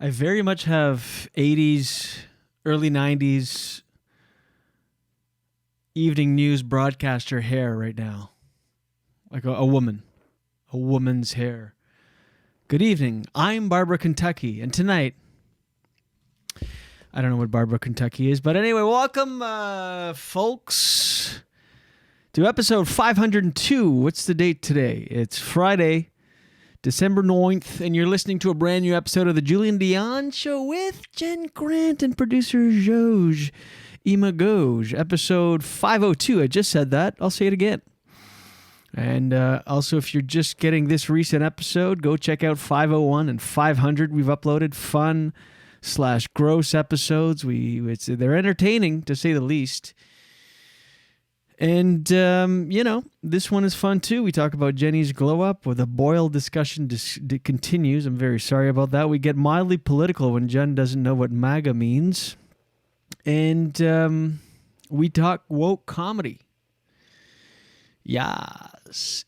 I very much have 80s, early 90s evening news broadcaster hair right now. Like a woman's hair. Good evening. I'm Barbara Kentucky, and tonight, I don't know what Barbara Kentucky is, but anyway, welcome, folks, to episode 502. What's the date today? It's Friday, December 9th, and you're listening to a brand new episode of the Julien Dionne Show with Jen Grant and producer Joj Imagoj. Episode 502. I just said that. I'll say it again. And also, if you're just getting this recent episode, go check out 501 and 500. We've uploaded fun/gross episodes. They're entertaining, to say the least. And, this one is fun, too. We talk about Jenny's glow-up, where the Boyle discussion continues. I'm very sorry about that. We get mildly political when Jen doesn't know what MAGA means. And we talk woke comedy. Yas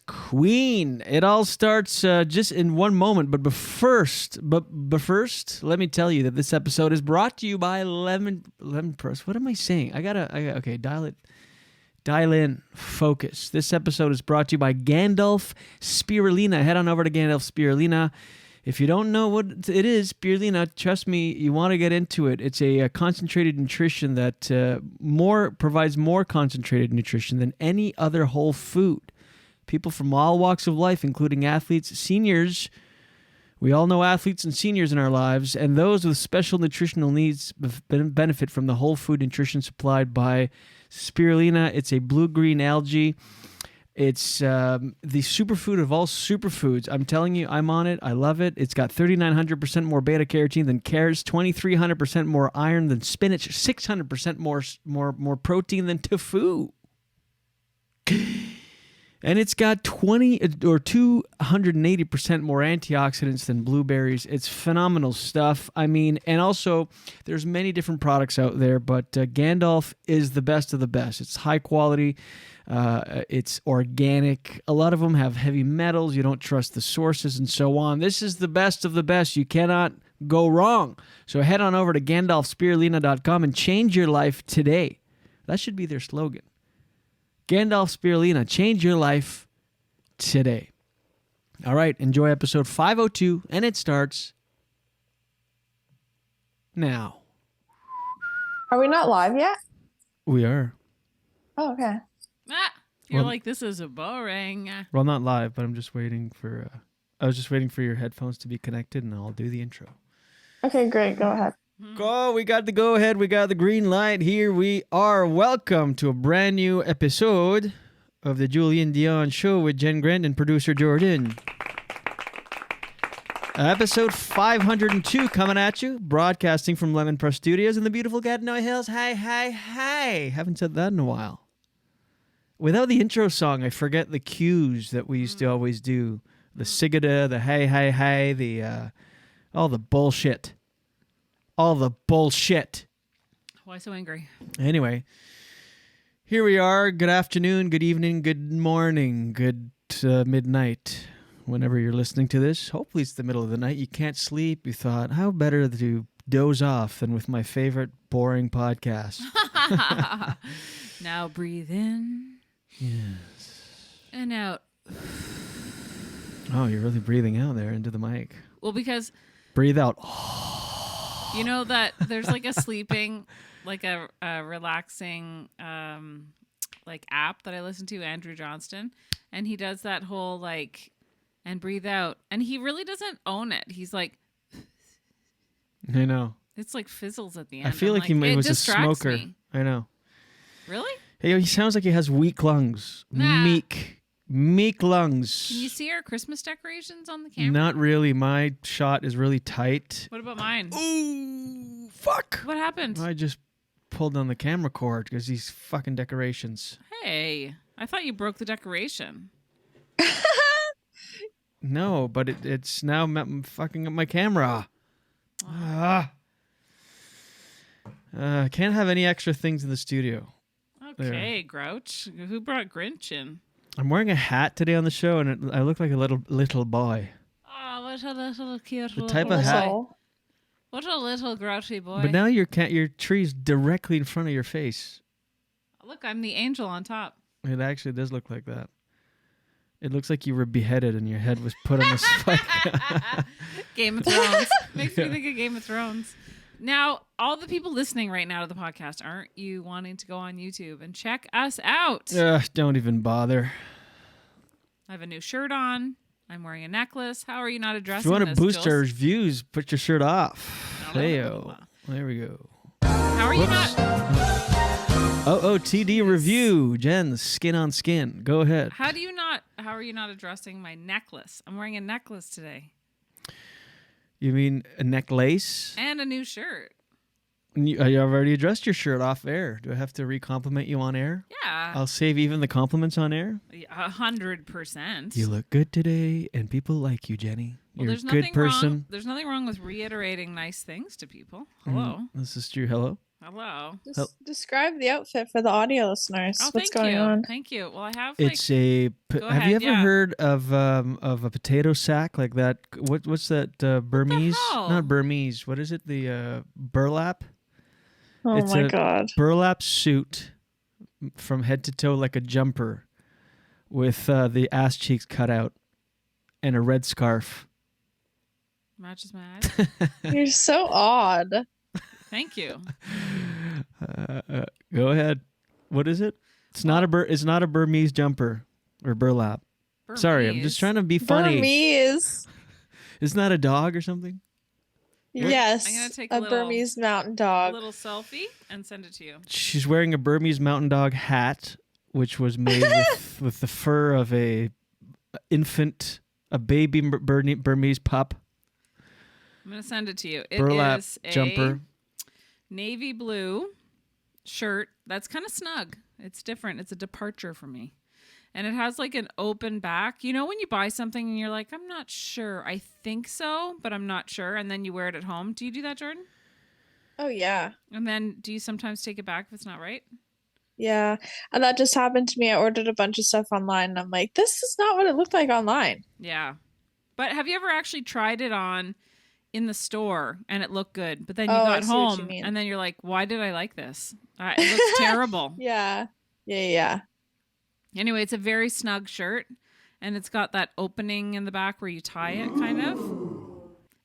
Queen. It all starts just in one moment. But first, let me tell you that this episode is brought to you by Lemon Press. What am I saying? Okay, dial in, focus. This episode is brought to you by Gandalf Spirulina. Head on over to Gandalf Spirulina. If you don't know what it is, spirulina, trust me, you want to get into it. It's a concentrated nutrition that provides more concentrated nutrition than any other whole food. People from all walks of life, including athletes, seniors, we all know athletes and seniors in our lives, and those with special nutritional needs benefit from the whole food nutrition supplied by spirulina. It's a blue-green algae. It's the superfood of all superfoods. I'm telling you, I'm on it. I love it. It's got 3,900% more beta-carotene than carrots, 2,300% more iron than spinach, 600% more protein than tofu. And it's got 280% more antioxidants than blueberries. It's phenomenal stuff. I mean, and also, there's many different products out there, but Gandalf is the best of the best. It's high quality. It's organic. A lot of them have heavy metals. You don't trust the sources and so on. This is the best of the best. You cannot go wrong. So head on over to GandalfSpirulina.com and change your life today. That should be their slogan. Gandalf Spirulina, change your life today. All right, enjoy episode 502, and it starts now. Are we not live yet? We are. Oh, okay. You're like, this is boring. Well, not live, but I'm just waiting for... I was just waiting for your headphones to be connected, and I'll do the intro. Okay, great. Go ahead. Go, we got the go-ahead. We got the green light. Here we are. Welcome to a brand new episode of the Julien Dionne Show with Jen Grant and producer Jordan. Episode 502 coming at you, broadcasting from Lemon Press Studios in the beautiful Gatineau Hills. Hi. Haven't said that in a while. Without the intro song, I forget the cues that we used to always do. The sigada, the hey, the all the bullshit. All the bullshit. Why so angry? Anyway, here we are. Good afternoon, good evening, good morning, good midnight. Whenever you're listening to this, hopefully it's the middle of the night. You can't sleep. You thought, how better to doze off than with my favorite boring podcast. Now breathe in. Yes. And out. Oh, you're really breathing out there into the mic. Well, because... Breathe out. You know that there's like a sleeping, like a relaxing like app that I listen to, Andrew Johnston, and he does that whole like, and breathe out. And he really doesn't own it. He's like... I know. It's like fizzles at the end. I feel like he was a smoker. Me. I know. Really? Hey, he sounds like he has weak lungs. Nah. Meek lungs. Can you see our Christmas decorations on the camera? Not really. My shot is really tight. What about mine? Ooh, fuck. What happened? I just pulled on the camera cord because these fucking decorations. Hey, I thought you broke the decoration. No, but it's now fucking up my camera. Can't have any extra things in the studio. Okay, Grouch. Who brought Grinch in? I'm wearing a hat today on the show, and I look like a little boy. Oh, what a little cute The type of hat. Little. What a little grouchy boy. But now your tree's directly in front of your face. Look, I'm the angel on top. It actually does look like that. It looks like you were beheaded and your head was put on a spike. Game of Thrones. Makes me think of Game of Thrones. Now, all the people listening right now to the podcast, aren't you wanting to go on YouTube and check us out? Don't even bother. I have a new shirt on. I'm wearing a necklace. How are you not addressing If you want to this, boost our Jules? views, put your shirt off. Hey-o. There we go. How are you Whoops. not? OOTD review. Jen's skin on skin. Go ahead. How are you not addressing my necklace? I'm wearing a necklace today. You mean a necklace? And a new shirt. You already addressed your shirt off air. Do I have to re-compliment you on air? Yeah. I'll save even the compliments on air. 100%. You look good today, and people like you, Jenny. Well, You're there's a good nothing person. wrong. There's nothing wrong with reiterating nice things to people. Hello. This is true. Hello. Hello. Just describe the outfit for the audio listeners. Oh, What's thank going you. on? Thank you. Well, I have It's a. Go Have you ahead, ever yeah. heard of a potato sack like that? What's that? Burmese? hell? Not Burmese. What is it? The burlap. Oh It's my a- god. Burlap suit from head to toe like a jumper, with the ass cheeks cut out, and a red scarf. matches my eyes. You're so odd. Thank you. Go ahead. What is it? It's not a Burmese jumper or burlap. Sorry, I'm just trying to be funny. Burmese. Isn't that a dog or something? Yes. I'm gonna take a a little- Burmese mountain a dog. little selfie and send it to you. She's wearing a Burmese mountain dog hat, which was made with the fur of a baby Burmese pup. I'm gonna send it to you. It Burlap is a jumper. navy blue shirt that's kind of snug. It's different. It's a departure for me. And it has like an open back. You know when you buy something and you're like, I'm not sure. I think so, but I'm not sure. And then you wear it at home. Do you do that, Jordan? Oh yeah. And then do you sometimes take it back if it's not right? Yeah. And that just happened to me. I ordered a bunch of stuff online and I'm like, this is not what it looked like online. Yeah. But have you ever actually tried it on in the store and it looked good, but then you Oh, I got see what you home mean. and then you're like, why did I like this? It looks terrible. Yeah. Yeah. Anyway, it's a very snug shirt and it's got that opening in the back where you tie it kind of.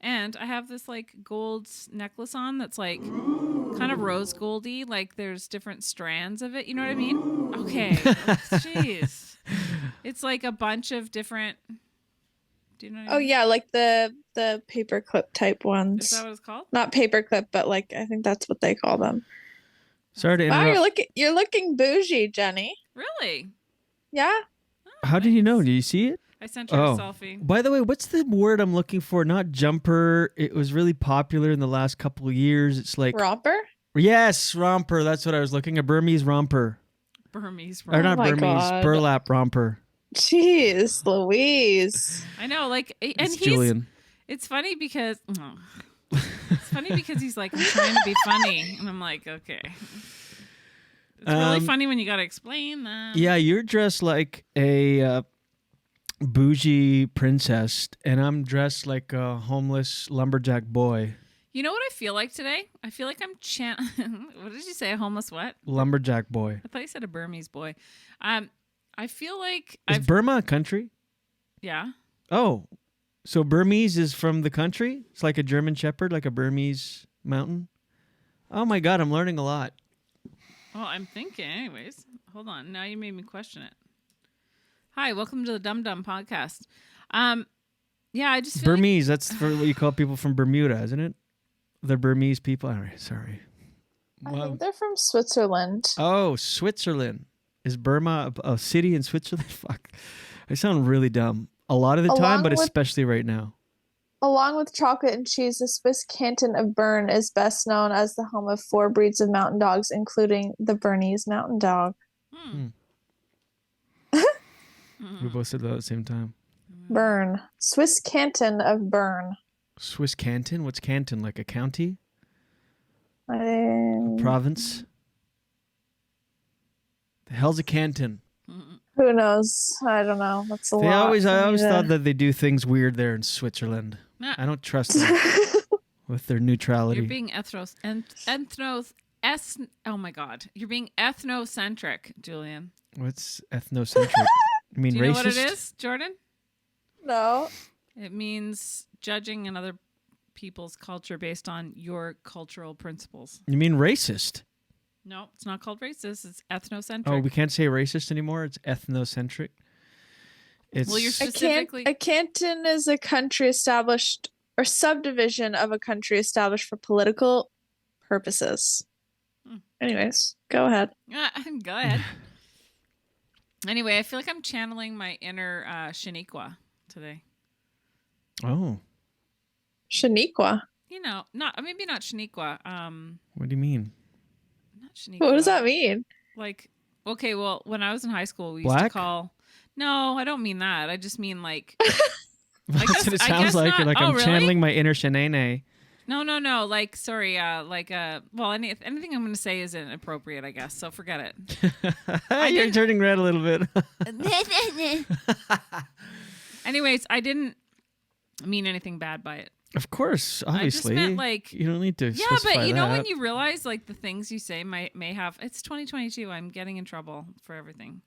And I have this like gold necklace on that's like kind of rose goldy, like there's different strands of it. You know what I mean? Okay. Jeez. It's like a bunch of different. Do you know what I Oh mean? yeah, like the paperclip type ones. Is that what it's called? Not paperclip, but like I think that's what they call them. Sorry to Wow, interrupt. you're looking bougie, Jenny. Really? Yeah. How did you know? Do you see it? I sent her Oh. a selfie. By the way, what's the word I'm looking for? Not jumper. It was really popular in the last couple of years. It's like Romper? yes, romper. That's what I was looking. A Burmese romper, Burmese. or not my Burmese, God. burlap romper. Jeez, Louise. I know, like, and It's he's. Julien. It's funny because. It's funny because he's like, I'm trying to be funny, and I'm like, okay. It's really funny when you got to explain that. Yeah, you're dressed like a bougie princess, and I'm dressed like a homeless lumberjack boy. You know what I feel like today? I feel like I'm what did you say? A homeless what? Lumberjack boy. I thought you said a Burmese boy. I feel like Is Burma a country? yeah. Oh, so Burmese is from the country? It's like a German Shepherd, like a Burmese mountain? Oh my God, I'm learning a lot. Well, I'm thinking. Anyways, hold on. Now you made me question it. Hi, welcome to the Dum Dum Podcast. Yeah, I just feel Burmese, that's for what you call people from Bermuda, isn't it? The Burmese people. All right, sorry. I Wow. think they're from Switzerland. Oh, Switzerland. Is Burma a city in Switzerland? Fuck. I sound really dumb. A lot of the time, Along but with- especially right now. Along with chocolate and cheese, the Swiss canton of Bern is best known as the home of 4 breeds of mountain dogs, including the Bernese Mountain Dog. We both said that at the same time. Bern. Swiss canton of Bern. Swiss canton? What's canton? Like a county? I Province? The hell's a canton? Who knows? I don't know. That's a lot. I always to- thought that they do things weird there in Switzerland. Nah. I don't trust them with their neutrality. You're being oh my god. You're being ethnocentric, Julian. What's ethnocentric? You mean Do you know racist? what it is, Jordan? No. It means judging another people's culture based on your cultural principles. You mean racist? No, it's not called racist. It's ethnocentric. Oh, we can't say racist anymore. It's ethnocentric. It's Well, you're specifically. A canton is a country established or subdivision of a country established for political purposes. Anyways, go ahead. Go ahead. Anyway, I feel like I'm channeling my inner Shaniqua today. Oh, Shaniqua. You know, maybe not Shaniqua. what do you mean? Not Shaniqua. What does that mean? Like, okay, well, when I was in high school, we used Black? to call. No, I don't mean that. I just mean like. That's what it sounds like. not. Like Oh, I'm really? channeling my inner Shanae. No. Like, sorry. Well, anything I'm going to say isn't appropriate, I guess. So forget it. You're didn't- turning red a little bit. Anyways, I didn't mean anything bad by it. Of course, I just obviously. meant, like- you don't need to. Yeah, specify but you know that. when you realize like the things you say may have. It's 2022. I'm getting in trouble for everything.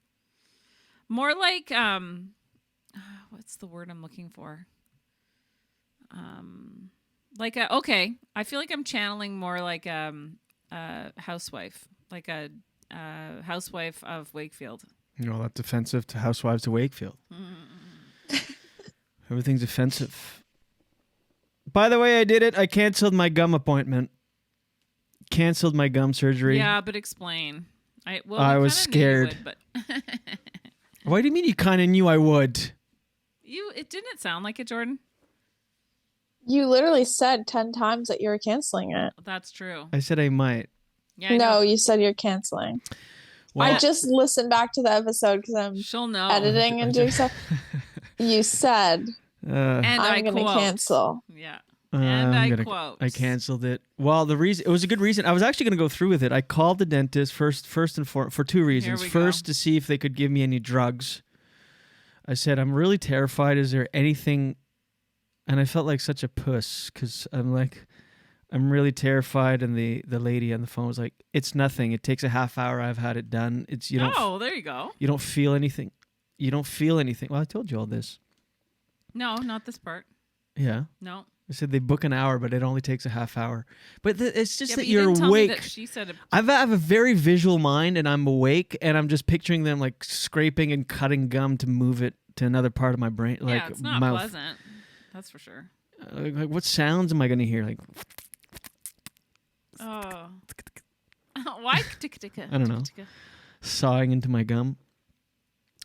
More like what's the word I'm looking for? Like a okay. I feel like I'm channeling more like a housewife, like a housewife of Wakefield. That's offensive to housewives of Wakefield. Everything's offensive. By the way, I did it. I canceled my gum appointment. Canceled my gum surgery. Yeah, but explain. I was kinda knew you scared. would, but Why do you mean you kind of knew I would? it didn't sound like it, Jordan. You literally said 10 times that you were canceling it. That's true. I said I might. Yeah, I No, know. you said you're canceling. Well, I just listened back to the episode because I'm She'll know. editing and doing stuff. You said, And I I'm going to quote. cancel. Yeah. And I I quote. canceled it. Well, it was a good reason. I was actually going to go through with it. I called the dentist first and for two reasons. we First, go. to see if they could give me any drugs. I said, I'm really terrified. Is there anything? And I felt like such a puss because I'm really terrified. And the lady on the phone was like, it's nothing. It takes a half hour. I've had it done. Oh, there you go. You don't feel anything. You don't feel anything. Well, I told you all this. No, not this part. Yeah. No. I said they book an hour, but it only takes a half hour. But it's just Yeah, that but you you're didn't tell me awake. that she said it. I have a very visual mind, and I'm awake, and I'm just picturing them like scraping and cutting gum to move it to another part of my brain, like Yeah, it's not mouth. pleasant. That's for sure. Like, what sounds am I going to hear? Like, Oh. Why? I don't know. Sawing into my gum.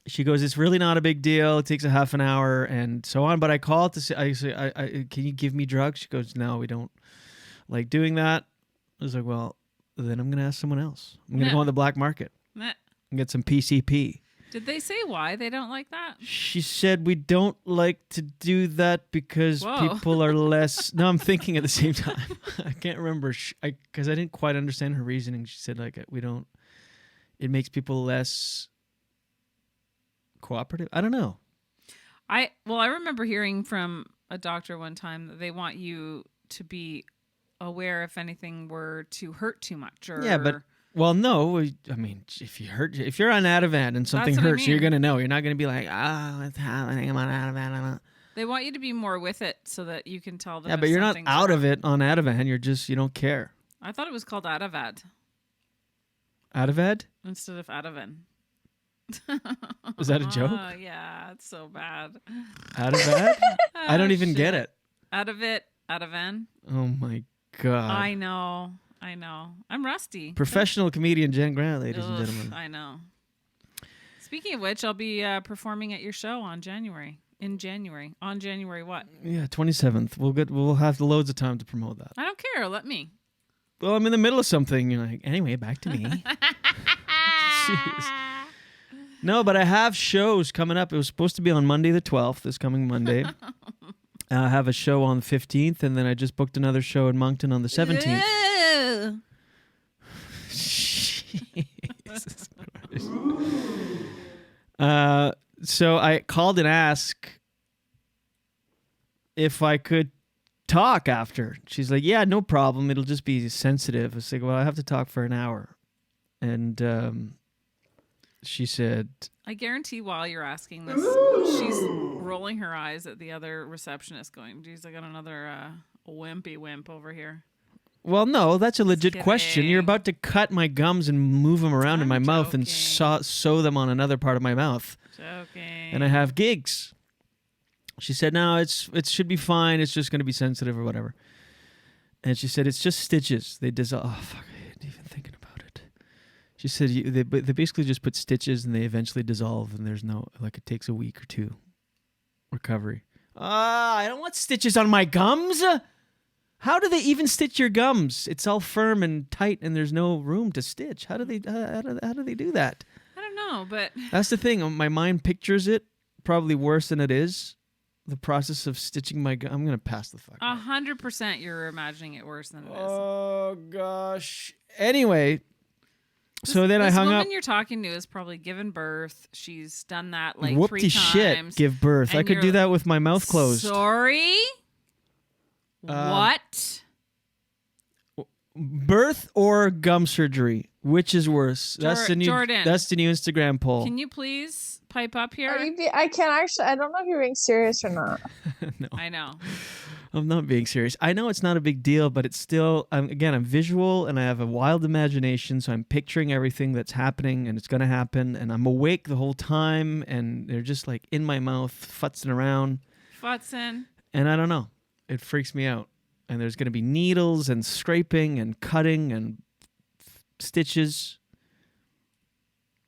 She goes, it's really not a big deal. It takes a half an hour and so on. But I call it to say, I say, can you give me drugs? She goes, no, we don't like doing that. I was like, well, then I'm going to ask someone else. I'm going to go on the black market Meh. and get some PCP. Did they say why they don't like that? She said, we don't like to do that because Whoa. people are less. No, I'm thinking at the same time. I can't remember because I didn't quite understand her reasoning. She said, like, we don't, it makes people less cooperative. I don't know. I remember hearing from a doctor one time that they want you to be aware if anything were to hurt too much. Or Yeah, but well, no. I mean, if you're on Ativan and something That's what I hurts, you're mean. gonna know. You're not gonna be like, what's happening? I'm on Ativan. they want you to be more with it so that you can tell them. Yeah, if but you're not something's out wrong. of it on Ativan. You don't care. I thought it was called Ativad Ativad? instead of Ativan. Is that a joke? Oh, yeah, it's so bad. Ativad? I don't even get shit. it. Out of it, Ativan. Oh my god. I know. I'm rusty. Professional comedian Jen Grant, ladies and Ugh, gentlemen. I know. Speaking of which, I'll be performing at your show on January. On January what? Yeah, 27th. We'll have loads of time to promote that. I don't care. Let me. Well, I'm in the middle of something. You're like, anyway, back to me. Jeez. No, but I have shows coming up. It was supposed to be on Monday the 12th, this coming Monday. I have a show on the 15th, and then I just booked another show in Moncton on the 17th. Ew. Jesus Christ. So I called and asked if I could talk after. She's like, yeah, no problem. It'll just be sensitive. I was like, well, I have to talk for an hour. And she said, I guarantee while you're asking this, she's rolling her eyes at the other receptionist going, geez, I got another wimpy wimp over here. well, no, that's a legit kidding. question. You're about to cut my gums and move them around in my I'm mouth and joking. sew them on another part of my mouth. Joking. And I have gigs. She said, no, it should be fine. It's just going to be sensitive or whatever. And she said, it's just stitches. They dissolve. Oh, fuck. I ain't even thinking about it. She said, they basically just put stitches and they eventually dissolve and there's no, like it takes a week or two recovery. I don't want stitches on my gums. How do they even stitch your gums? It's all firm and tight and there's no room to stitch. How do they do that? I don't know, but That's the thing. My mind pictures it probably worse than it is. The process of stitching my gum. I'm going to pass the fuck. 100% you're imagining it worse than it is. Oh, gosh. Anyway, so then I this hung woman up. you're talking to has probably given birth. She's done that like Whoop 3 de times. shit. Give birth. I and could you're do that with my mouth closed. Sorry? What? Birth or gum surgery? Which is worse? That's the new. Jordan. That's the new Instagram poll. Can you please pipe up here? I can't actually. I don't know if you're being serious or not. No, I know. I'm not being serious. I know it's not a big deal, but it's still. I'm visual and I have a wild imagination, so I'm picturing everything that's happening and it's gonna happen, and I'm awake the whole time, and they're just like in my mouth, futzing around, Futzin. and I don't know. It freaks me out. And there's gonna be needles and scraping and cutting and stitches.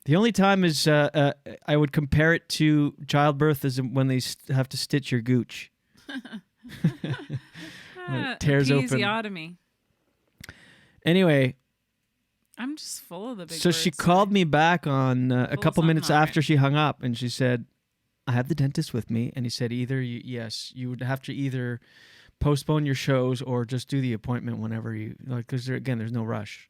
The only time is I would compare it to childbirth is when they have to stitch your gooch. When it tears open. Episiotomy. Anyway, I'm just full of the big so words. she called me back on a Full couple of minutes something, after she hung up, and she said, I have the dentist with me, and he said either you would have to either postpone your shows or just do the appointment whenever you like, because there's no rush.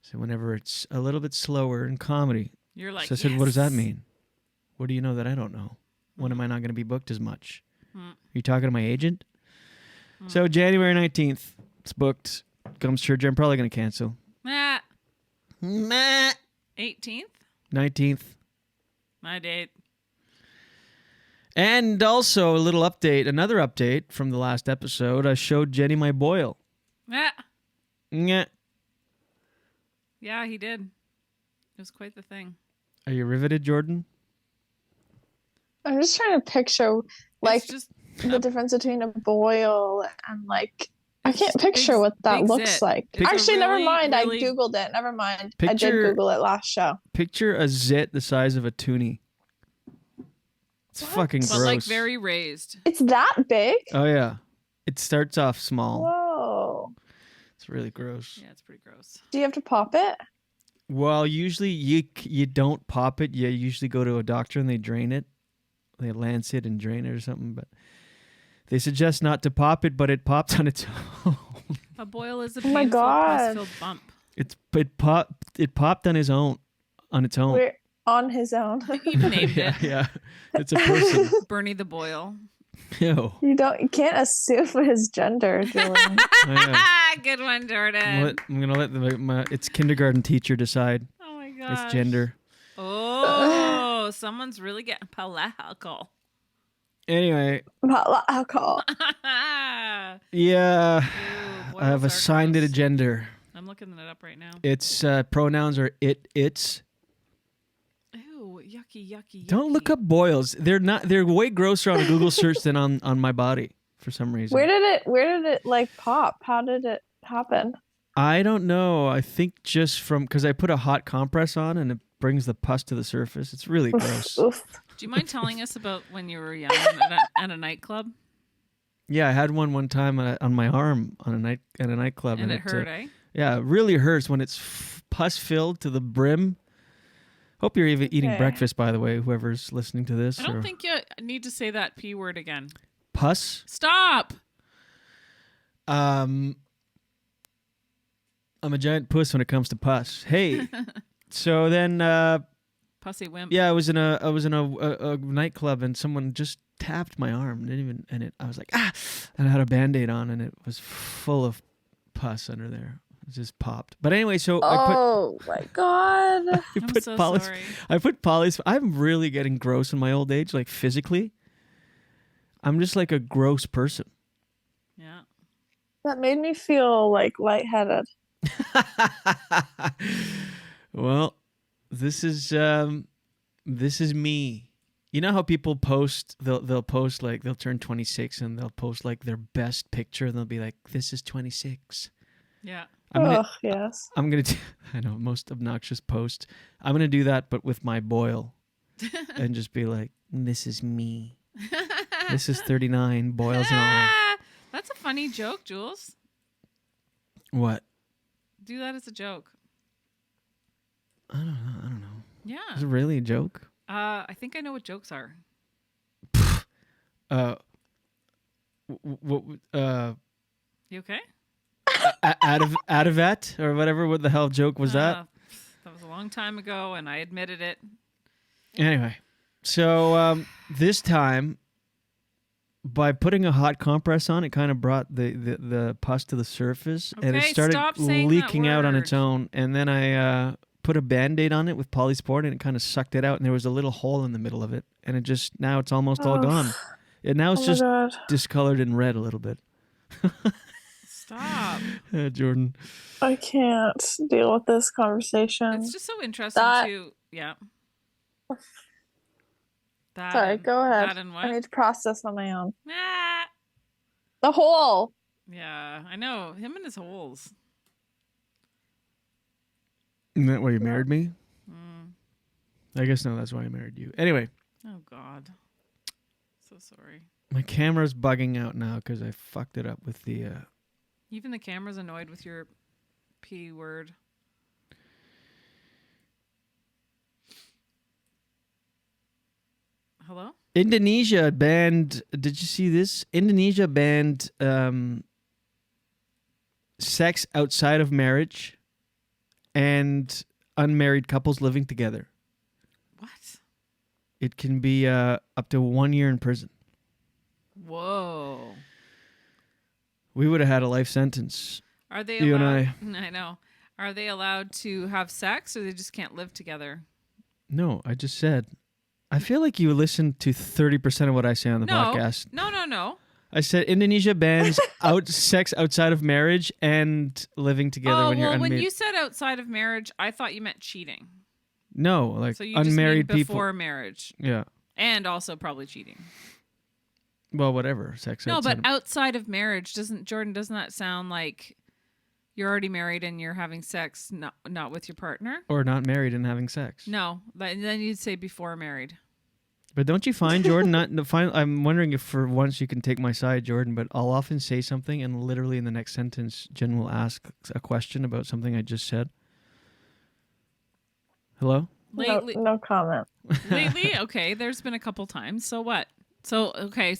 So whenever it's a little bit slower in comedy. You're like, So I said, what does that yes. mean? What do you know that I don't know? When am I not going to be booked as much? Mm. Are you talking to my agent? So January 19th, it's booked. Gum surgery. I'm probably going to cancel. Meh. Meh. 18th? 19th. My date. And also another update from the last episode. I showed Jenny my boil. Meh. Nyeh. Yeah, he did. It was quite the thing. Are you riveted, Jordan? I'm just trying to picture like It's just the difference between a boil and like I can't picture big- what that big looks zit. like. It's a Actually, never really, mind. really- I googled it. Never mind. I did Picture- Google it last show. Picture a zit the size of a toonie. It's fucking but gross. like very raised. It's that big? Oh, yeah. It starts off small. Whoa. It's really gross. Yeah, it's pretty gross. Do you have to pop it? Well, usually you don't pop it. You usually go to a doctor and they drain it. They lance it and drain it or something. But they suggest not to pop it, but it popped on its own. A boil is a Oh my painful, God. pus-filled bump. It popped on its own. We're on his own. You named Yeah, it. yeah. It's a person. Bernie the Boil. Ew. You can't assume his gender, Julian. Oh, yeah. Good one, Jordan. I'm gonna let its kindergarten teacher decide Oh my god. its gender. Oh, someone's really getting political. Anyway, Alcohol. yeah, Ooh, I have boils are assigned it a gross. gender. I'm looking it up right now. Its pronouns are its. Ew, yucky. Don't look up boils. They're way grosser on a Google search than on my body for some reason. Where did it like pop? How did it happen? I don't know. I think just because I put a hot compress on and it brings the pus to the surface. It's really gross. Oof. Do you mind telling us about when you were young at a nightclub Yeah, I had one time on my arm at a nightclub, and it hurt, eh? Yeah, it really hurts when it's pus filled to the brim. Hope you're even eating Okay. breakfast, by the way, whoever's listening to this. I don't think you need to say that P word again. Pus. Stop. I'm a giant puss when it comes to pus. Hey, so then Pussy wimp. Yeah, I was in a nightclub and someone just tapped my arm. I was like, ah, and I had a Band-Aid on and it was full of pus under there. It just popped. But anyway, so my god. I'm so sorry. I put polys. I'm really getting gross in my old age, like physically. I'm just like a gross person. Yeah. That made me feel like lightheaded. Well, this is me. You know how people post? They'll post like they'll turn 26 and they'll post like their best picture and they'll be like, "This is 26." Yeah. Yes. I'm gonna. I know, most obnoxious post. I'm gonna do that, but with my boil, and just be like, "This is me. This is 39 boils and all." That's a funny joke, Jules. What? Do that as a joke. I don't know. Yeah. Is it really a joke? I think I know what jokes are. You okay? Out of that or whatever. What the hell joke was that? That was a long time ago, and I admitted it. Anyway, so this time, by putting a hot compress on, it kind of brought the pus to the surface, and it Okay, started stop saying leaking that out on word. its own. And then I put a Band-Aid on it with Polysport, and it kind of sucked it out, and there was a little hole in the middle of it, and it just now it's almost all gone. And now it's just God. discolored and red a little bit. Stop. Jordan. I can't deal with this conversation. It's just so interesting too. Yeah. Sorry, go ahead. That and I what? need to process on my own. Ah. The hole. Yeah, I know. Him and his holes. Isn't that why you married me? Mm. I guess no, that's why I married you. Anyway. Oh, God. So sorry. My camera's bugging out now because I fucked it up with the... Even the camera's annoyed with your P word. Hello? Indonesia banned... Did you see this? Indonesia banned sex outside of marriage and unmarried couples living together. What? It can be up to 1 year in prison. Whoa. We would have had a life sentence. Are they You and allowed? I. I know. Are they allowed to have sex, or they just can't live together? No, I just said. I feel like you listen to 30% of what I say on the podcast. No. I said Indonesia bans sex outside of marriage and living together when you're unmarried. When you said outside of marriage, I thought you meant cheating. No, like So you unmarried just mean people. before marriage. Yeah. And also probably cheating. Well, whatever. Sex No, outside but outside of marriage, doesn't that sound like you're already married and you're having sex not with your partner? or not married and having sex. No, then you'd say before married. But don't you find, Jordan, I'm wondering if for once you can take my side, Jordan, but I'll often say something and literally in the next sentence, Jen will ask a question about something I just said. Hello? Lately, No comment. lately, okay, there's been a couple times. So what? So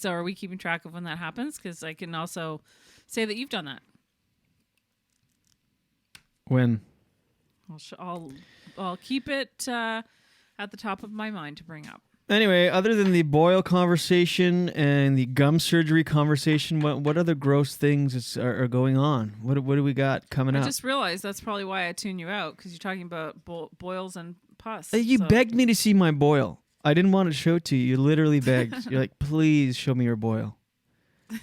are we keeping track of when that happens? Because I can also say that you've done that. When? I'll keep it at the top of my mind to bring up. Anyway, other than the boil conversation and the gum surgery conversation, what other gross things are going on? What do we got coming up? I just realized that's probably why I tune you out, because you're talking about boils and pus. You begged me to see my boil. I didn't want to show it to you. You literally begged. You're like, please show me your boil.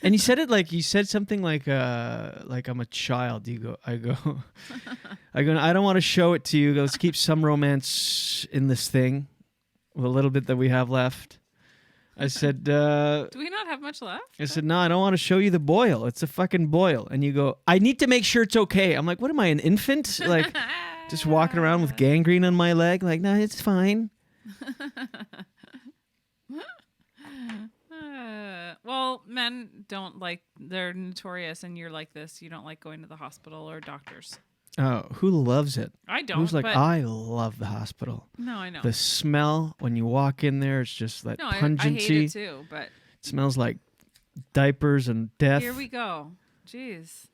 And you said it like you said something like I'm a child. I go, I don't want to show it to you. Let's keep some romance in this thing. With a little bit that we have left. I said, do we not have much left? I said, no, I don't want to show you the boil. It's a fucking boil. And you go, I need to make sure it's okay. I'm like, what am I, an infant? Like, just walking around with gangrene on my leg? Like, no, it's fine. Well, men don't like, they're notorious, and you're like this. You don't like going to the hospital or doctors. Oh, who loves it? I don't. Who's like, but... I love the hospital. No, I know. The smell when you walk in there, it's just like pungency. I hate it too, but... It smells like diapers and death. Here we go. Jeez.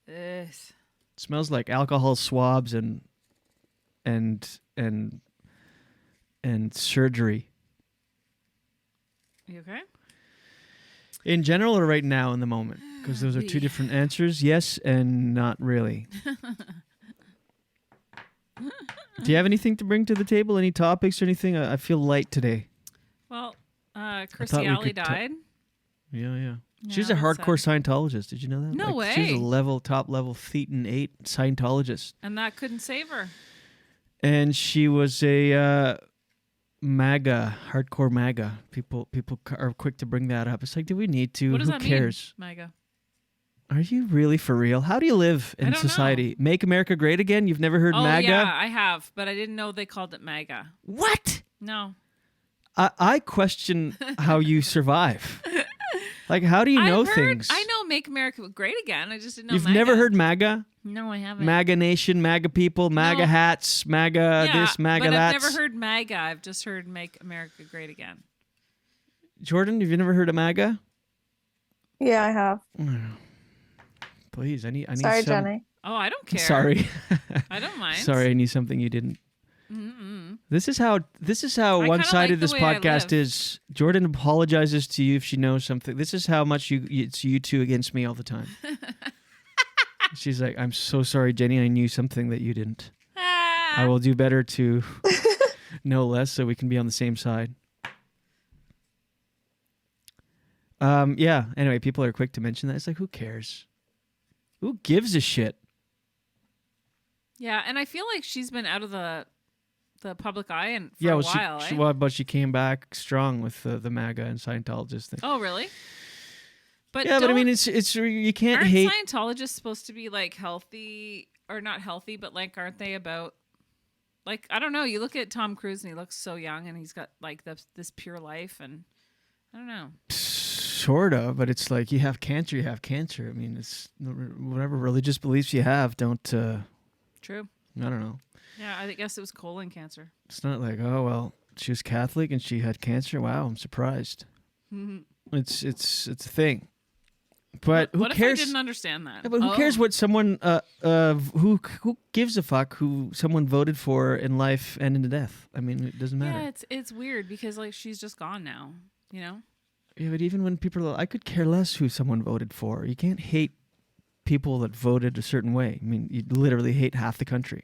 Ugh. It smells like alcohol swabs and and surgery. You okay? In general or right now in the moment? Because those are two different answers. Yes and not really. Do you have anything to bring to the table? Any topics or anything? I feel light today. Well, Chrissy Alley died. Yeah. She's a hardcore Scientologist. Did you know that? No way. She's a top level Thetan 8 Scientologist. And that couldn't save her. And she was a MAGA, hardcore MAGA. People are quick to bring that up. It's like, do we need to? What does Who that cares? mean, MAGA? Are you really for real? How do you live in society? Know. Make America Great Again? You've never heard MAGA? Yeah, I have, but I didn't know they called it MAGA. What? No. I question how you survive. Like, how do you know things? I know Make America Great Again. I just didn't know You've MAGA. never heard MAGA? No, I haven't. MAGA Nation, MAGA people, MAGA hats, MAGA this, MAGA but that. I've never heard MAGA. I've just heard Make America Great Again. Jordan, have you never heard of MAGA? Yeah, I have. Please, I need Sorry, some... Jenny. Oh, I don't care. Sorry. I don't mind. Sorry, I need something you didn't. Mm-mm. This is how one-sided this podcast is. Jordan apologizes to you if she knows something. This is how much it's you two against me all the time. She's like, I'm so sorry, Jenny. I knew something that you didn't. I will do better to know less so we can be on the same side. Yeah. Anyway, people are quick to mention that. It's like, who cares? Who gives a shit? Yeah, and I feel like she's been out of the public eye and for a while. But she came back strong with the MAGA and Scientologist thing. Oh, really? But yeah, but I mean, it's you can't aren't hate. Scientologists supposed to be like healthy or not healthy, but like aren't they about like I don't know. You look at Tom Cruise and he looks so young and he's got like this pure life and I don't know. Sort of, but it's like you have cancer. You have cancer. I mean, it's whatever religious beliefs you have. Don't. True. I don't know. Yeah, I guess it was colon cancer. It's not like, oh well, she was Catholic and she had cancer. Wow, I'm surprised. Mm-hmm. It's a thing. But who what cares? If I didn't understand that? Yeah, but who cares what someone who gives a fuck who someone voted for in life and in death? I mean, it doesn't matter. Yeah, it's weird because like she's just gone now. You know. Yeah, but even when people, I could care less who someone voted for. You can't hate people that voted a certain way. I mean, you literally hate half the country.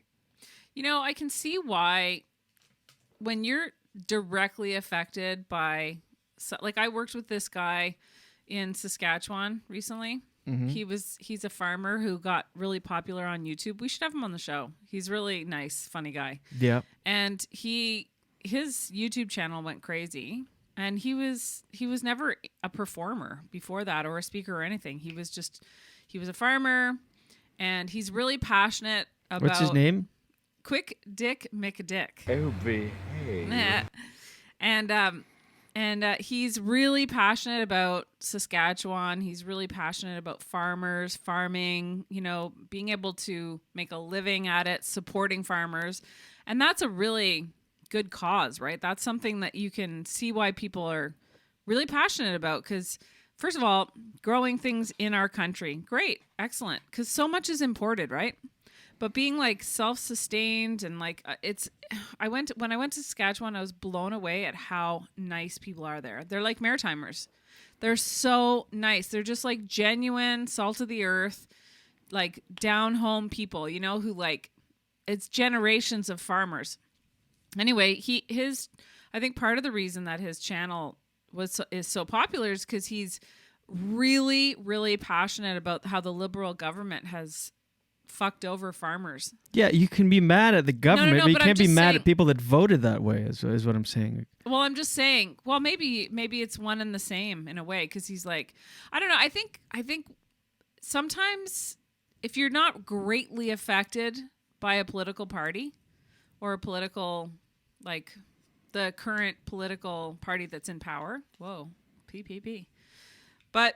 You know, I can see why when you're directly affected by, like I worked with this guy in Saskatchewan recently. Mm-hmm. He's a farmer who got really popular on YouTube. We should have him on the show. He's really nice, funny guy. Yeah. And his YouTube channel went crazy. And he was never a performer before that or a speaker or anything. He was a farmer and he's really passionate about. What's his name? Quick Dick McDick. Oh, behave. And he's really passionate about Saskatchewan. He's really passionate about farmers, farming, you know, being able to make a living at it, supporting farmers. And that's a really good cause, right? That's something that you can see why people are really passionate about because first of all, growing things in our country, great, excellent, because so much is imported, right? But being like self-sustained and like when I went to Saskatchewan, I was blown away at how nice people are there. They're like Maritimers. They're so nice. They're just like genuine, salt of the earth, like down home people, you know, who like it's generations of farmers. Anyway, I think part of the reason that his channel is so popular is because he's really, really passionate about how the Liberal government has fucked over farmers. Yeah, you can be mad at the government, but you can't be mad at people that voted that way. Is what I'm saying. Well, I'm just saying. Well, maybe it's one and the same in a way because he's like, I don't know. I think sometimes if you're not greatly affected by a political party or a political like the current political party that's in power. Whoa, PPP. But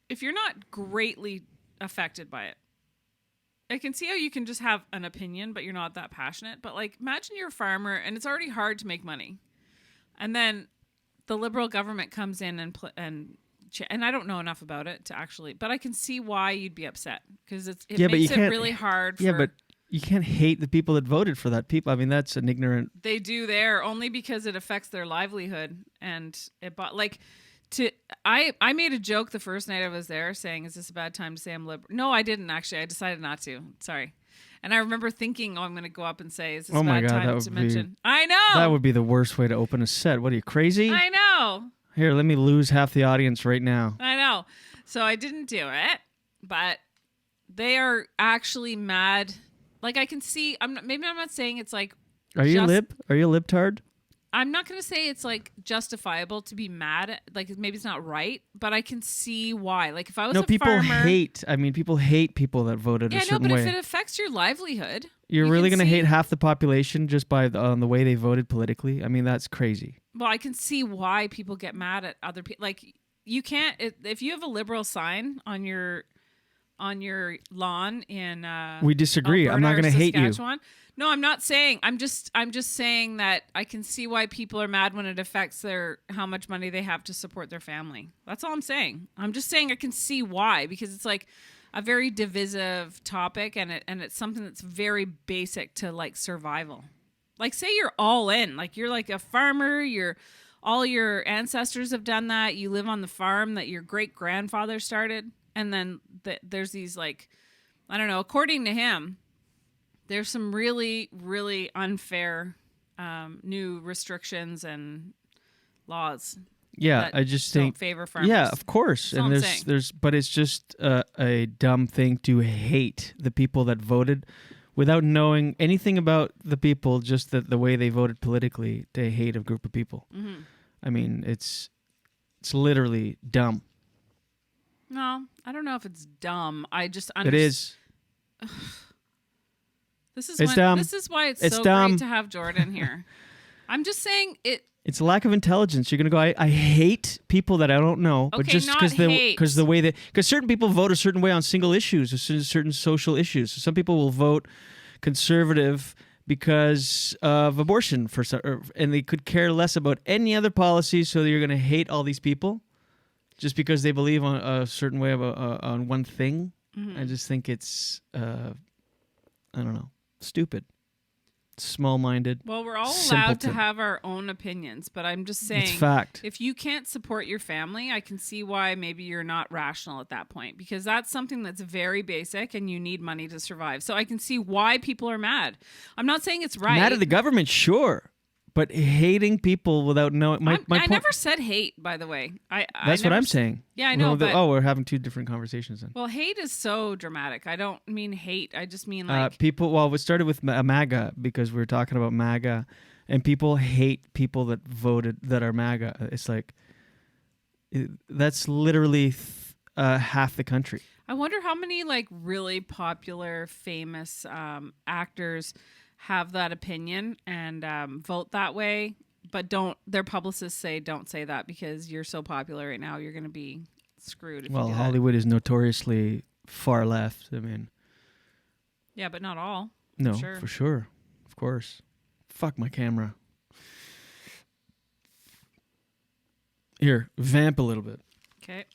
if you're not greatly affected by it, I can see how you can just have an opinion, but you're not that passionate. But like, imagine you're a farmer and it's already hard to make money. And then the Liberal government comes in and I don't know enough about it to actually, but I can see why you'd be upset because it makes it really hard. Yeah, but you can't hate the people that voted for that people. I mean, that's an ignorant. They do there only because it affects their livelihood, and I made a joke the first night I was there saying, "Is this a bad time to say I'm liberal?" No, I didn't actually. I decided not to. Sorry. And I remember thinking, "Oh, I'm going to go up and say, is this a bad time to mention?" I know. That would be the worst way to open a set. What are you, crazy? I know. Here, let me lose half the audience right now. I know. So I didn't do it, but they are actually mad. Like I can see, maybe I'm not saying it's like. Are you a libtard? I'm not going to say it's like justifiable to be mad at, like maybe it's not right, but I can see why. Like if I was a farmer. People hate people that voted a certain way. Yeah, but if it affects your livelihood. You're really going to hate half the population just by on the way they voted politically? I mean, that's crazy. Well, I can see why people get mad at other people. Like you can't, if you have a liberal sign on your lawn in we disagree. Alberta, I'm not going to hate you. No, I'm not saying. I'm just saying that I can see why people are mad when it affects how much money they have to support their family. That's all I'm saying. I'm just saying I can see why, because it's like a very divisive topic, and it's something that's very basic to like survival. Like say you're all in, like you're like a farmer, all your ancestors have done that. You live on the farm that your great grandfather started. And then there's these like, I don't know, according to him, there's some really, really unfair new restrictions and laws. Yeah, I just think don't favor farmers. Yeah, of course. That's and but it's just a dumb thing to hate the people that voted without knowing anything about the people, just the way they voted politically, to hate a group of people. Mm-hmm. I mean, it's literally dumb. No, I don't know if it's dumb. I just It is. This is dumb. This is why it's so dumb. great to have Jordan here. I'm just saying it. It's a lack of intelligence. You're gonna go. I hate people that I don't know, but just because the way because certain people vote a certain way on single issues or certain social issues. So some people will vote conservative because of abortion and they could care less about any other policy. So you're gonna hate all these people just because they believe on a certain way on one thing. Mm-hmm. I just think it's I don't know, stupid. Small-minded. Well, we're all simpleton. allowed to have our own opinions, but I'm just saying, it's fact. If you can't support your family, I can see why maybe you're not rational at that point, because that's something that's very basic and you need money to survive. So I can see why people are mad. I'm not saying it's right. Mad at the government, sure, but hating people without knowing. I never said hate, by the way. That's what I'm saying. Yeah, I know. We're having two different conversations then. Well, hate is so dramatic. I don't mean hate. I just mean like people. Well, we started with MAGA because we were talking about MAGA, and people hate people that voted that are MAGA. It's like that's literally half the country. I wonder how many like really popular, famous actors have that opinion and vote that way, but their publicists say don't say that because you're so popular right now, you're going to be screwed. Well, Hollywood is notoriously far left. I mean, yeah, but not all. No, for sure. Of course. Fuck my camera. Here, vamp a little bit. Okay.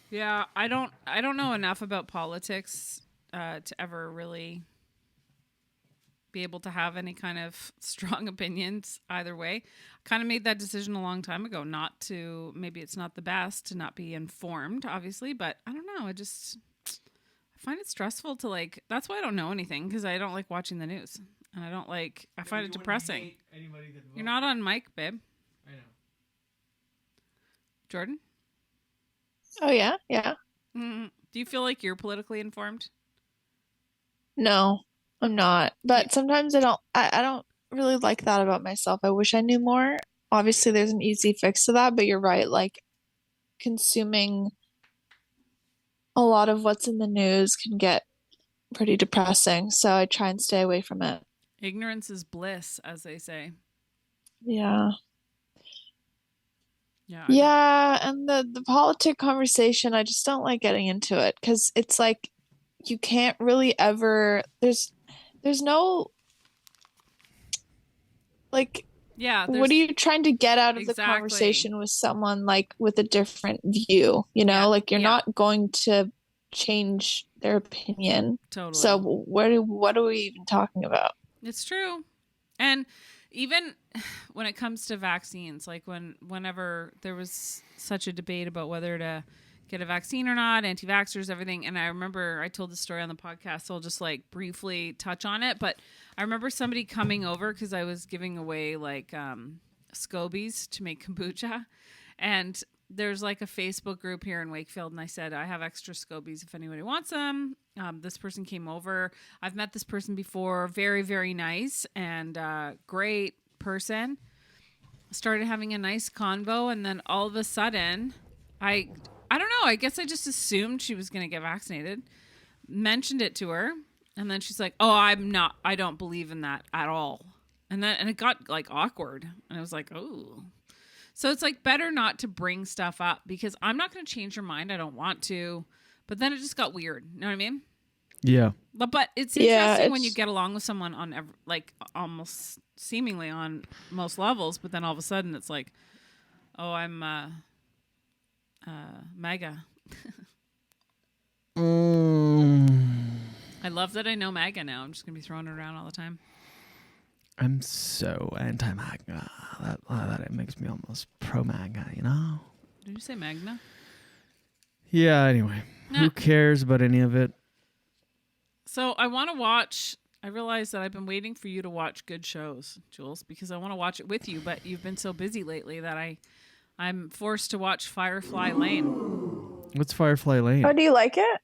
Yeah, I don't know enough about politics to ever really be able to have any kind of strong opinions either way. I kind of made that decision a long time ago not to, maybe it's not the best to not be informed, obviously, but I don't know. I find it stressful to like, that's why I don't know anything, because I don't like watching the news. And I find it depressing. You're not on mic, babe. I know. Jordan? Oh, yeah? Yeah. Mm-hmm. Do you feel like you're politically informed? No. I'm not, but sometimes I don't really like that about myself. I wish I knew more. Obviously, there's an easy fix to that, but you're right. Like consuming a lot of what's in the news can get pretty depressing. So I try and stay away from it. Ignorance is bliss, as they say. Yeah. Yeah. Yeah, and the politic conversation, I just don't like getting into it because it's like you can't really ever. There's no, like, yeah. What are you trying to get out of the conversation with someone like with a different view? You know, like you're not going to change their opinion. Totally. So what are we even talking about? It's true. And even when it comes to vaccines, like whenever there was such a debate about whether to get a vaccine or not, anti-vaxxers, everything. And I remember I told the story on the podcast, so I'll just like briefly touch on it. But I remember somebody coming over because I was giving away like scobies to make kombucha. And there's like a Facebook group here in Wakefield. And I said, I have extra scobies if anybody wants them. This person came over. I've met this person before. Very, very nice and great person. Started having a nice convo. And then all of a sudden, I don't know. I guess I just assumed she was going to get vaccinated. Mentioned it to her. And then she's like, oh, I don't believe in that at all. And it got like awkward. And I was like, oh. So it's like better not to bring stuff up because I'm not going to change your mind. I don't want to. But then it just got weird. You know what I mean? Yeah. But it's interesting when you get along with someone on like almost seemingly on most levels. But then all of a sudden it's like, oh, I'm MAGA. I love that I know MAGA now. I'm just going to be throwing it around all the time. I'm so anti-MAGA. That it makes me almost pro-MAGA, you know? Did you say Magna? Yeah, anyway. Who cares about any of it? So I realized that I've been waiting for you to watch good shows, Jules, because I want to watch it with you, but you've been so busy lately that I'm forced to watch Firefly Lane. What's Firefly Lane? Oh, do you like it?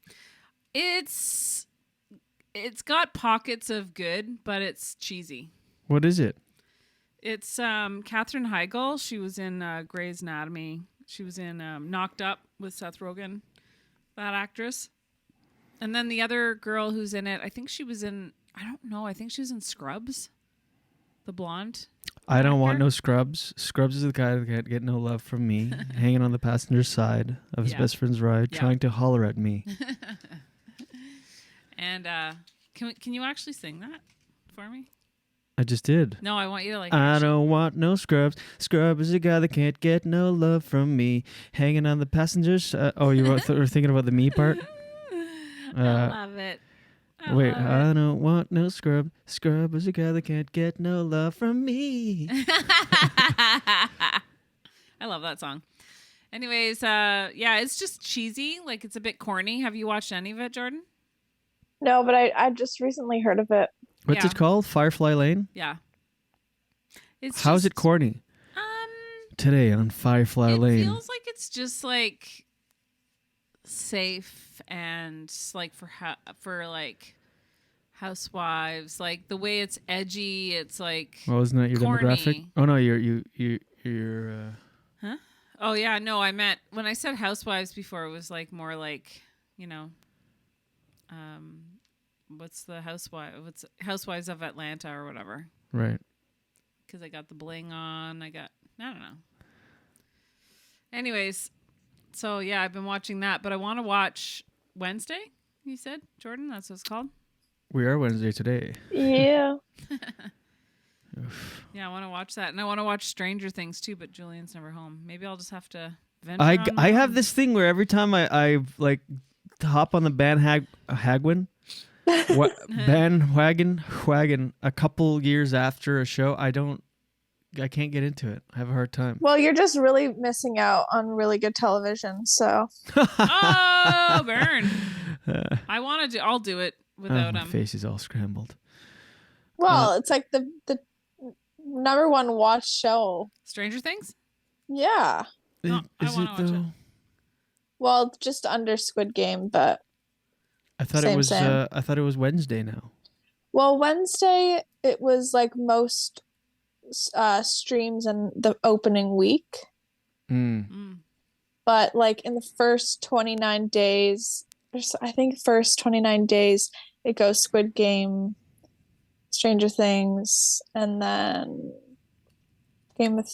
It's got pockets of good, but it's cheesy. What is it? It's Katherine Heigl. She was in Grey's Anatomy. She was in Knocked Up with Seth Rogen, that actress. And then the other girl who's in it, I think she was in Scrubs, the blonde. I don't want no Scrubs. Scrubs is the guy that can't get no love from me, hanging on the passenger side of his best friend's ride, trying to holler at me. And can you actually sing that for me? I just did. No, I want you to like. I don't want no Scrubs. Scrub is a guy that can't get no love from me, hanging on the passengers. Oh, you were thinking about the me part? I love it. I don't want no scrub. Scrub is a guy that can't get no love from me. I love that song. Anyways, it's just cheesy. Like, it's a bit corny. Have you watched any of it, Jordan? No, but I just recently heard of it. What's it called? Firefly Lane? Yeah. How's it corny? Today on Firefly Lane. It feels like it's just like safe and like for like housewives, like the way it's edgy. It's like isn't that your corny. demographic? Oh no, you're Huh? Oh yeah, no, I meant when I said housewives before, it was like more like, you know, what's Housewives of Atlanta or whatever. Right. Because I got the bling on. I don't know. Anyways, so yeah, I've been watching that, but I want to watch Wednesday. You said, Jordan, that's what it's called. We are Wednesday today. Yeah. Yeah, I want to watch that, and I want to watch Stranger Things too. But Julian's never home. Maybe I'll just have to venture. I have this thing where every time I like hop on the bandwagon a couple years after a show, I can't get into it. I have a hard time. Well, you're just really missing out on really good television. So. Oh, burn! I want to do. I'll do it without him. My face is all scrambled. Well, it's like the number one watched show. Stranger Things. Yeah. No, is it though? Watch it. Well, just under Squid Game, but I thought same. I thought it was Wednesday now. Well, Wednesday it was like most streams in the opening week. But like in the first 29 days, I think first 29 days it goes Squid Game, Stranger Things, and then Game of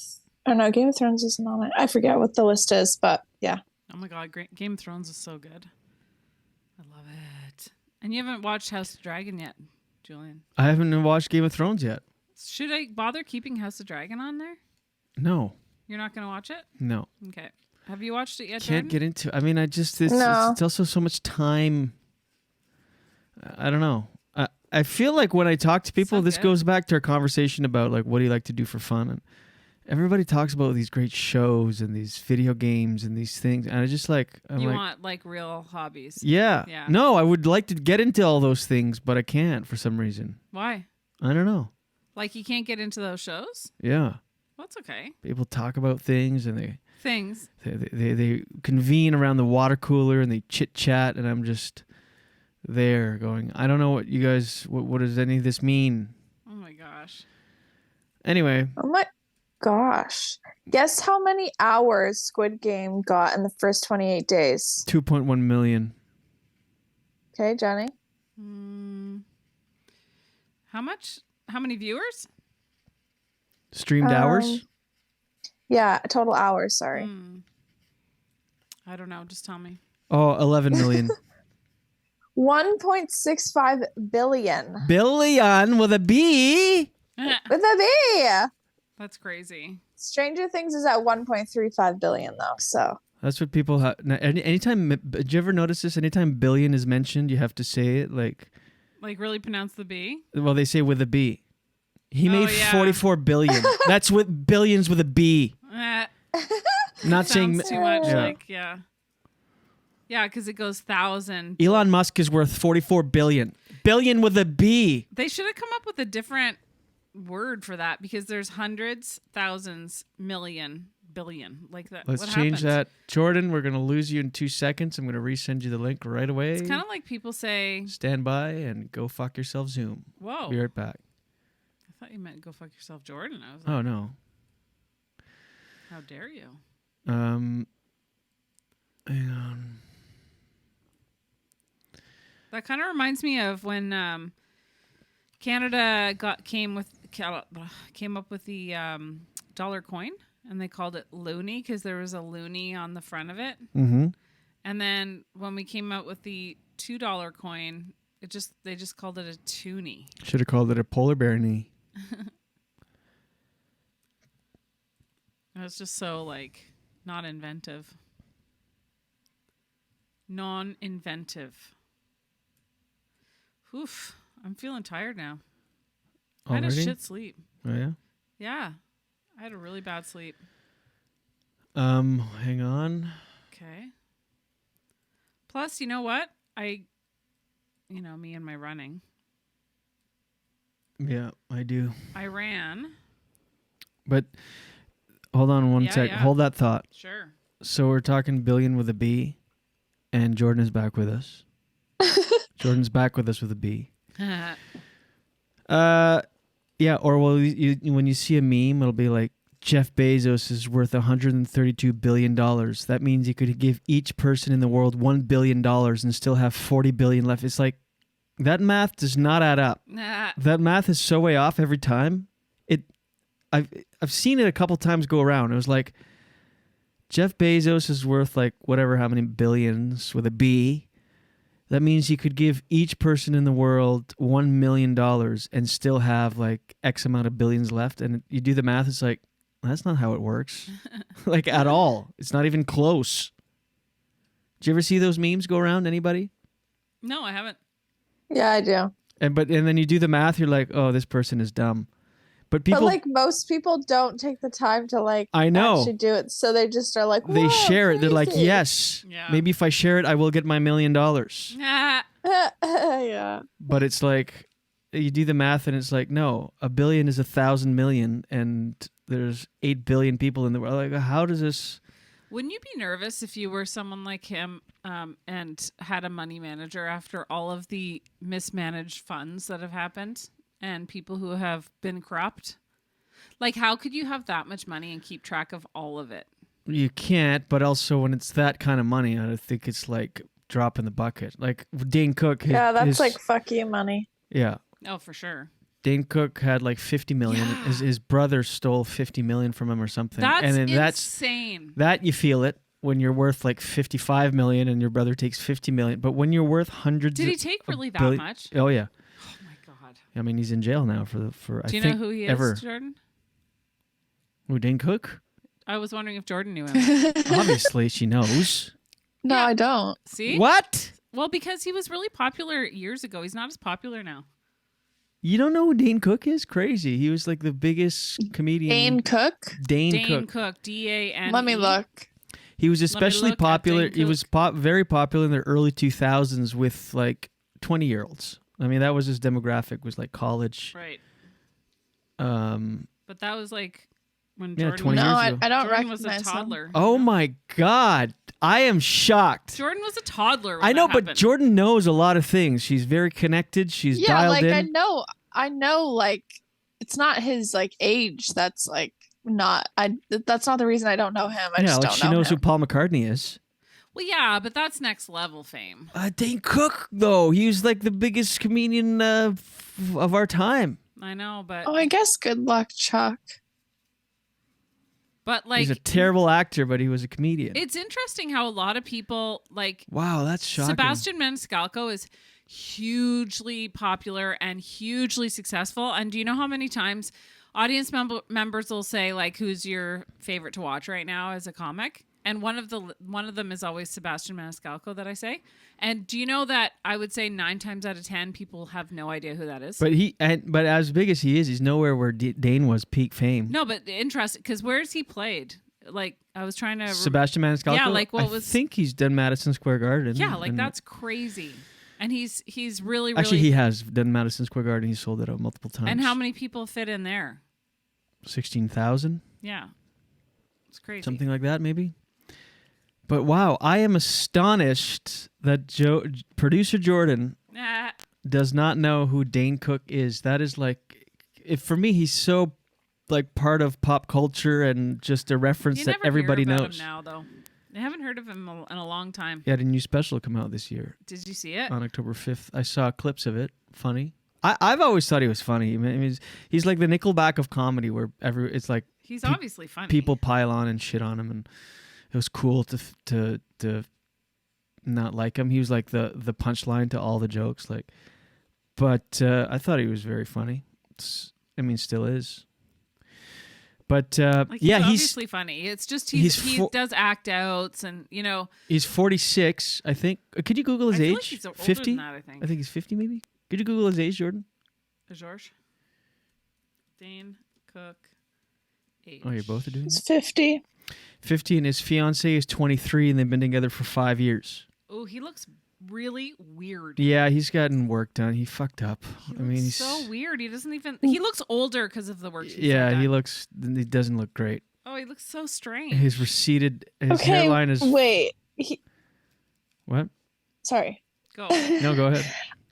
Thrones isn't on it. I forget what the list is, but yeah. Oh my god, Game of Thrones is so good. I love it. And you haven't watched House of Dragon yet, Julien. I haven't watched Game of Thrones yet. Should I bother keeping House of Dragon on there? No. You're not going to watch it? No. Okay. Have you watched it yet, Can't Jordan? get into. I mean, it's No. also so much time. I don't know. I feel like when I talk to people, So this good. goes back to our conversation about like what do you like to do for fun, and everybody talks about these great shows and these video games and these things, and I just like You want like real hobbies. yeah. Yeah. No, I would like to get into all those things, but I can't for some reason. Why? I don't know. Like you can't get into those shows? Yeah, Well, that's okay. people talk about things and Things. they convene around the water cooler and they chit chat, and I'm just there going, I don't know what you guys. What does any of this mean? Oh my gosh. Anyway, Oh my gosh. Guess how many hours Squid Game got in the first 28 days? 2.1 million. Okay, Jenny. How much? How many viewers? Streamed hours? Yeah, total hours, sorry. I don't know. Just tell me. Oh, 11 million. 1.65 billion. Billion with a B. With a B. That's crazy. Stranger Things is at 1.35 billion though, so. That's what people have. Anytime, did you ever notice this? Anytime billion is mentioned, you have to say it like really pronounce the B? well, they say with a B. He Oh, made yeah. 44 billion. That's what billions with a B. Not saying Sounds too much Yeah. like, yeah. Yeah, because it goes 1,000. Elon Musk is worth 44 billion. Billion with a B. They should have come up with a different word for that because there's hundreds, thousands, million, billion. Like that. Let's what change happens? that. Jordan, we're going to lose you in 2 seconds. I'm going to resend you the link right away. It's kind of like people say, Stand by and go fuck yourself, Zoom. whoa. Be right back. I thought you meant go fuck yourself, Jordan. I was like, Oh, no. how dare you? Hang on. That kind of reminds me of when Canada came up with the dollar coin, and they called it loonie because there was a loonie on the front of it. Mm-hmm. And then when we came out with the $2 coin, they just called it a toonie. Should have called it a polar bear knee. It was just so like not inventive. Non-inventive. Oof, I'm feeling tired now. I had a Already? shit sleep. Oh, yeah? Yeah, I had a really bad sleep. Hang on. Okay. Plus, you know what? Me and my running. Yeah, I do. I ran. But hold on one Yeah, sec. yeah. Hold that thought. Sure. So we're talking billion with a B, and Jordan is back with us. Jordan's back with us with a B. Yeah, or well, when you see a meme, it'll be like, Jeff Bezos is worth $132 billion. That means he could give each person in the world $1 billion and still have 40 billion left. It's like, that math does not add up. That math is so way off every time. I've seen it a couple times go around. It was like, Jeff Bezos is worth like whatever, how many billions with a B. That means you could give each person in the world $1 million and still have like X amount of billions left. And you do the math, it's like, that's not how it works. Like at all. It's not even close. Did you ever see those memes go around? Anybody? No, I haven't. Yeah, I do. And then you do the math, you're like, oh, this person is dumb. But people, But like most people don't take the time to like I know. actually do it. So they just are like, they "Whoa, share it. They're like, crazy." yes, Yeah. maybe if I share it, I will get my $1 million. Yeah. But it's like, you do the math and it's like, no, a billion is 1,000 million and there's 8 billion people in the world. Like, how does this? Wouldn't you be nervous if you were someone like him and had a money manager after all of the mismanaged funds that have happened and people who have been corrupt? Like, how could you have that much money and keep track of all of it? You can't, but also when it's that kind of money, I think it's like drop in the bucket. Like Dane Cook. Yeah, that's like fuck you money. Yeah. Oh, for sure. Dane Cook had like 50 million. Yeah. His brother stole 50 million from him or something. That's and then insane. that you feel it when you're worth like 55 million and your brother takes 50 million. But when you're worth hundreds Did he of take really that billion- much? Oh yeah. Oh my god. I mean, he's in jail now for Do I you think know who he is, ever. Jordan? Who, Dane Cook? I was wondering if Jordan knew him. Obviously, she knows. No, Yeah. I don't. See? What? Well, because he was really popular years ago. He's not as popular now. You don't know who Dane Cook is? Crazy. He was like the biggest comedian. Dane Cook? Dane Cook. D-A-N-E. Let me look. He was especially look at popular. Dane He was very popular in the early 2000s with like 20-year-olds. I mean, that was his demographic, was like college. Right. Um. But that was like when Yeah, Jordan 20 No, years I ago. don't Jordan was recognize a him. toddler. Oh my God. I am shocked. Jordan was a toddler when I know, that but happened. Jordan knows a lot of things. She's very connected. She's Yeah, dialed like in. I know like it's not his like age that's like not that's not the reason I don't know him. I Yeah, just like don't she know knows him. who Paul McCartney is. Well, yeah, but that's next level fame. Dane Cook, though, he was like the biggest comedian of our time. I know, but Oh, I guess good luck, Chuck. like He's a terrible actor, but he was a comedian. it's interesting how a lot of people like Wow, that's shocking. Sebastian Maniscalco is hugely popular and hugely successful. And do you know how many times audience members will say like, "Who's your favorite to watch right now as a comic?" And one of them is always Sebastian Maniscalco that I say. And do you know that I would say 9 times out of 10 people have no idea who that is? But as big as he is, he's nowhere where Dane was peak fame. No, but interesting because where's he played? Like I was trying to Sebastian Maniscalco. Yeah, like what I was? think he's done Madison Square Garden. Yeah, like and that's crazy. And he's really actually he has done Madison Square Garden. He's sold it out multiple times. And how many people fit in there? 16,000, Yeah, it's crazy. something like that, maybe. But wow, I am astonished that producer Jordan Nah. does not know who Dane Cook is. That is like, if for me, he's so like part of pop culture and just a reference You that never everybody hear about knows. him now, though. I haven't heard of him in a long time. He had a new special come out this year Did you see it? on October 5th. I saw clips of it. Funny. I've always thought he was funny. I mean, he's like the Nickelback of comedy, where it's like He's obviously funny. people pile on and shit on him, and it was cool to not like him. He was like the punchline to all the jokes, like. But I thought he was very funny. Still is. But Like, yeah, he's he's obviously funny. It's just he does act outs, and you know. he's 46, I think. Could you Google his I feel age? like he's older 50. than that, I think. I think he's 50, maybe. Could you Google his age, Jordan? George. Dane Cook. Age. Oh, you both are doing He's it? 50. 50, and his fiance is 23, and they've been together for 5 years. Oh, he looks really weird. Yeah, he's gotten work done. He fucked up. He I mean, looks he's so weird. He doesn't even. He looks older because of the work. He's yeah, done. he doesn't look great. Oh, he looks so strange. His receded, his Okay, hairline is wait. what? Sorry. Go. No, go ahead.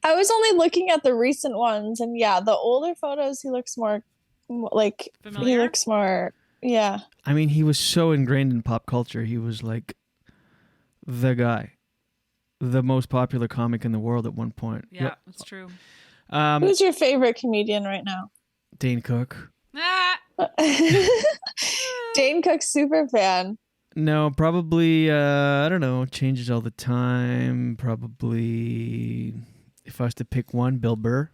I was only looking at the recent ones, and yeah, the older photos, he looks more like Familiar? he looks more. Yeah. I mean, he was so ingrained in pop culture. He was like the guy, the most popular comic in the world at one point. Yeah, that's true. Who's your favorite comedian right now? Dane Cook. Ah, Dane Cook super fan. No, probably, I don't know, changes all the time. Probably, if I was to pick one, Bill Burr.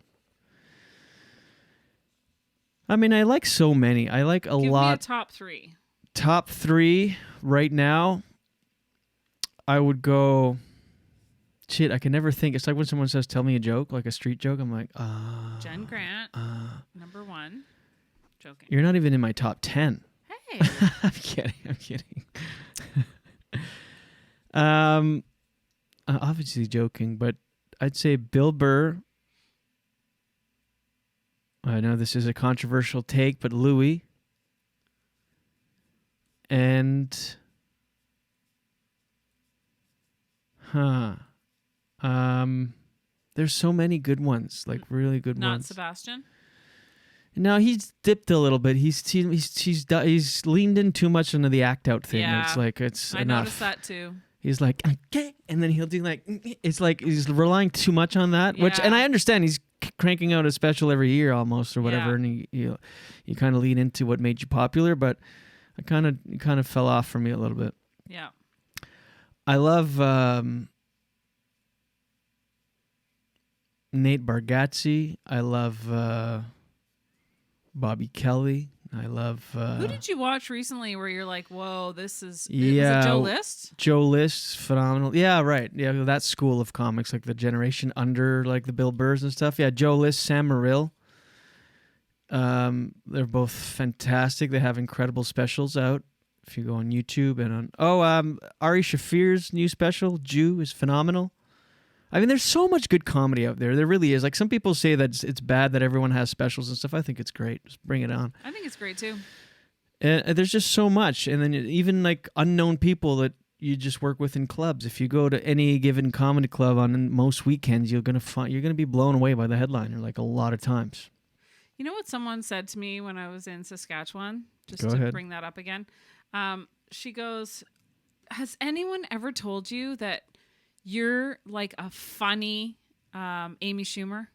I mean, I like so many. I like a give me a lot. top 3. Top 3 right now, I would go... Shit, I can never think. It's like when someone says, tell me a joke, like a street joke. I'm like, Jen Grant, number 1. Joking. You're not even in my top 10. Hey. I'm kidding. Obviously joking, but I'd say Bill Burr. I know this is a controversial take, but Louis. And there's so many good ones, like really good Not ones. Sebastian. No, he's dipped a little bit. He's leaned in too much into the act out thing. Yeah. It's like it's I enough. noticed that too. He's like, okay, and then he'll do like, it's like he's relying too much on that. Which, and Yeah. I understand he's cranking out a special every year almost or whatever, Yeah. and you kind of lean into what made you popular. But it kind of fell off for me a little bit. Yeah. I love Nate Bargatze. I love Bobby Kelly. I love. Who did you watch recently where you're like, whoa, this is. Yeah, Was it Joe List? Joe List, phenomenal. Yeah, right. Yeah, that school of comics, like the generation under, like the Bill Burrs and stuff. Yeah, Joe List, Sam Morrill. They're both fantastic. They have incredible specials out. If you go on YouTube and on Ari Shafir's new special, Jew, is phenomenal. I mean, there's so much good comedy out there. There really is. Like, some people say that it's bad that everyone has specials and stuff. I think it's great. Just bring it on. I think it's great too. And there's just so much. And then even like unknown people that you just work with in clubs. If you go to any given comedy club on most weekends, you're gonna be blown away by the headliner like a lot of times. You know what someone said to me when I was in Saskatchewan? Just Go to ahead. bring that up again. She goes, has anyone ever told you that you're like a funny Amy Schumer?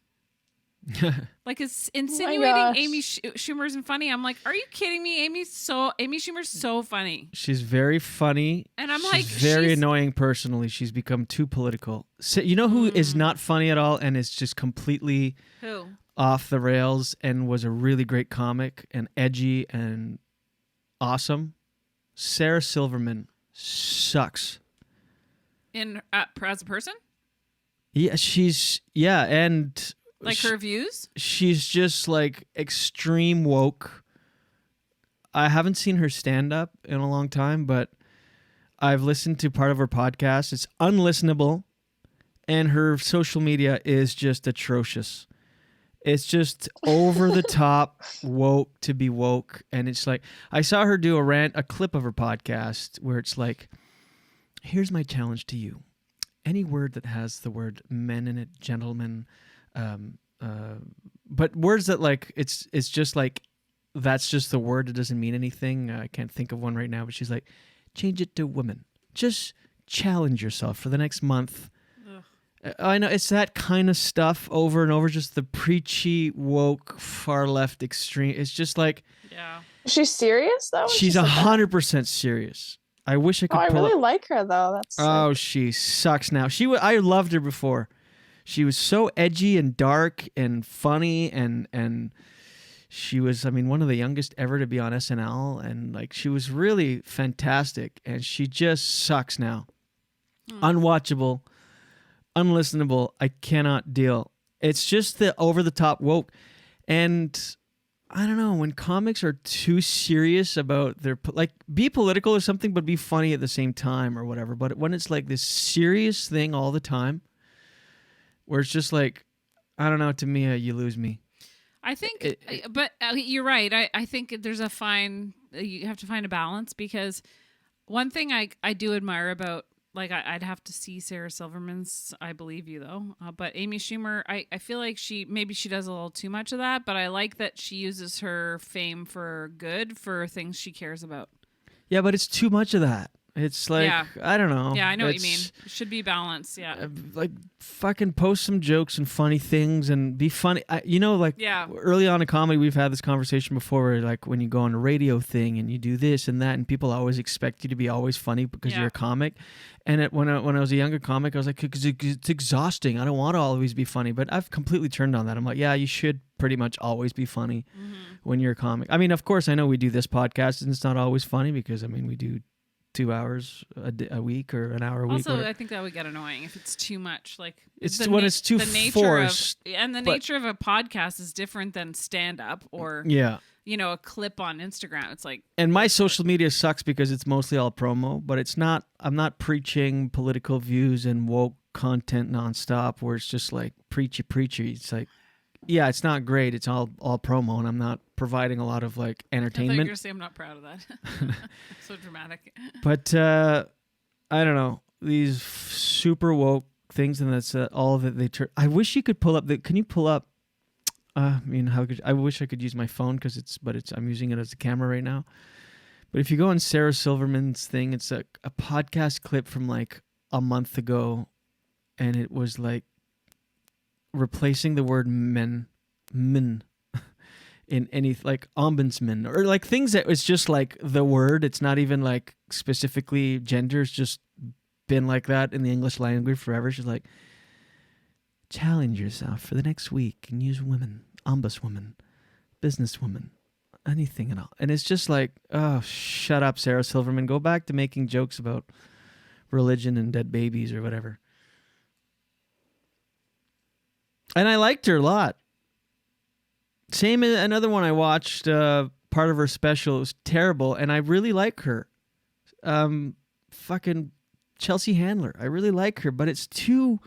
Like, it's insinuating gosh. Amy Schumer isn't funny. I'm like, are you kidding me? Amy Schumer's so funny. She's very funny. And I'm she's like, very annoying personally. She's become too political. So, you know who is not funny at all and is just completely Who? off the rails and was a really great comic and edgy and awesome? Sarah Silverman sucks. As a person? Yeah, and Like her views? she's just like extreme woke. I haven't seen her stand up in a long time, but I've listened to part of her podcast. It's unlistenable, and her social media is just atrocious. It's just over the top woke to be woke, and it's like I saw her do a clip of her podcast where it's like, here's my challenge to you. Any word that has the word men in it, gentlemen, but words that like it's just like that's just the word. It doesn't mean anything. I can't think of one right now, but she's like, change it to women. Just challenge yourself for the next month. I know it's that kind of stuff over and over. Just the preachy, woke, far left extreme. It's just like, Yeah. Is she serious though? she's 100% serious. I wish I could. I pull really up. like her though. That's Oh, she sucks now. I loved her before. She was so edgy and dark and funny and she was, I mean, one of the youngest ever to be on SNL, and like she was really fantastic, and she just sucks now. Unwatchable, unlistenable. I cannot deal. It's just the over the top woke, and I don't know, when comics are too serious about their like be political or something, but be funny at the same time or whatever. But when it's like this serious thing all the time, where it's just like, I don't know, to me, you lose me. I think, but you're right. I think there's you have to find a balance, because one thing I do admire about, like, I'd have to see Sarah Silverman's I Believe You, though. But Amy Schumer, I feel like she does a little too much of that, but I like that she uses her fame for good, for things she cares about. Yeah, but it's too much of that. It's like, Yeah. I don't know. Yeah, I know what you mean. It should be balanced, yeah. Like, fucking post some jokes and funny things and be funny. Yeah. Early on in comedy, we've had this conversation before where, like, when you go on a radio thing and you do this and that, and people always expect you to be always funny because you're a comic. And when I was a younger comic, I was like, 'cause it's exhausting. I don't want to always be funny. But I've completely turned on that. I'm like, yeah, you should pretty much always be funny when you're a comic. I mean, of course, I know we do this podcast and it's not always funny because, I mean, we do 2 hours a week or an hour a week. Also, I think that would get annoying if it's too much. Like, it's when it's too forced. And the nature of a podcast is different than stand-up or, a clip on Instagram. It's like... And my social media sucks because it's mostly all promo, but it's not... I'm not preaching political views and woke content nonstop where it's just like preachy. It's like... Yeah, it's not great. It's all promo, and I'm not providing a lot of like entertainment. I thought you were going to say I'm not proud of that. So dramatic. But I don't know, these super woke things, and that's all that they turn. I wish you could pull up. Can you pull up? I wish I could use my phone because I'm using it as a camera right now. But if you go on Sarah Silverman's thing, it's a podcast clip from like a month ago, and it was like replacing the word men in any, like, ombudsman or like things that was just like the word. It's not even like specifically gender. It's just been like that in the English language forever. She's like, challenge yourself for the next week and use women, ombudswoman, businesswoman. anything at all. And it's just like, oh, shut up, Sarah Silverman. Go back to making jokes about religion and dead babies or whatever. And I liked her a lot. Same as another one I watched, part of her special. It was terrible, and I really like her. Fucking Chelsea Handler. I really like her, but it's too...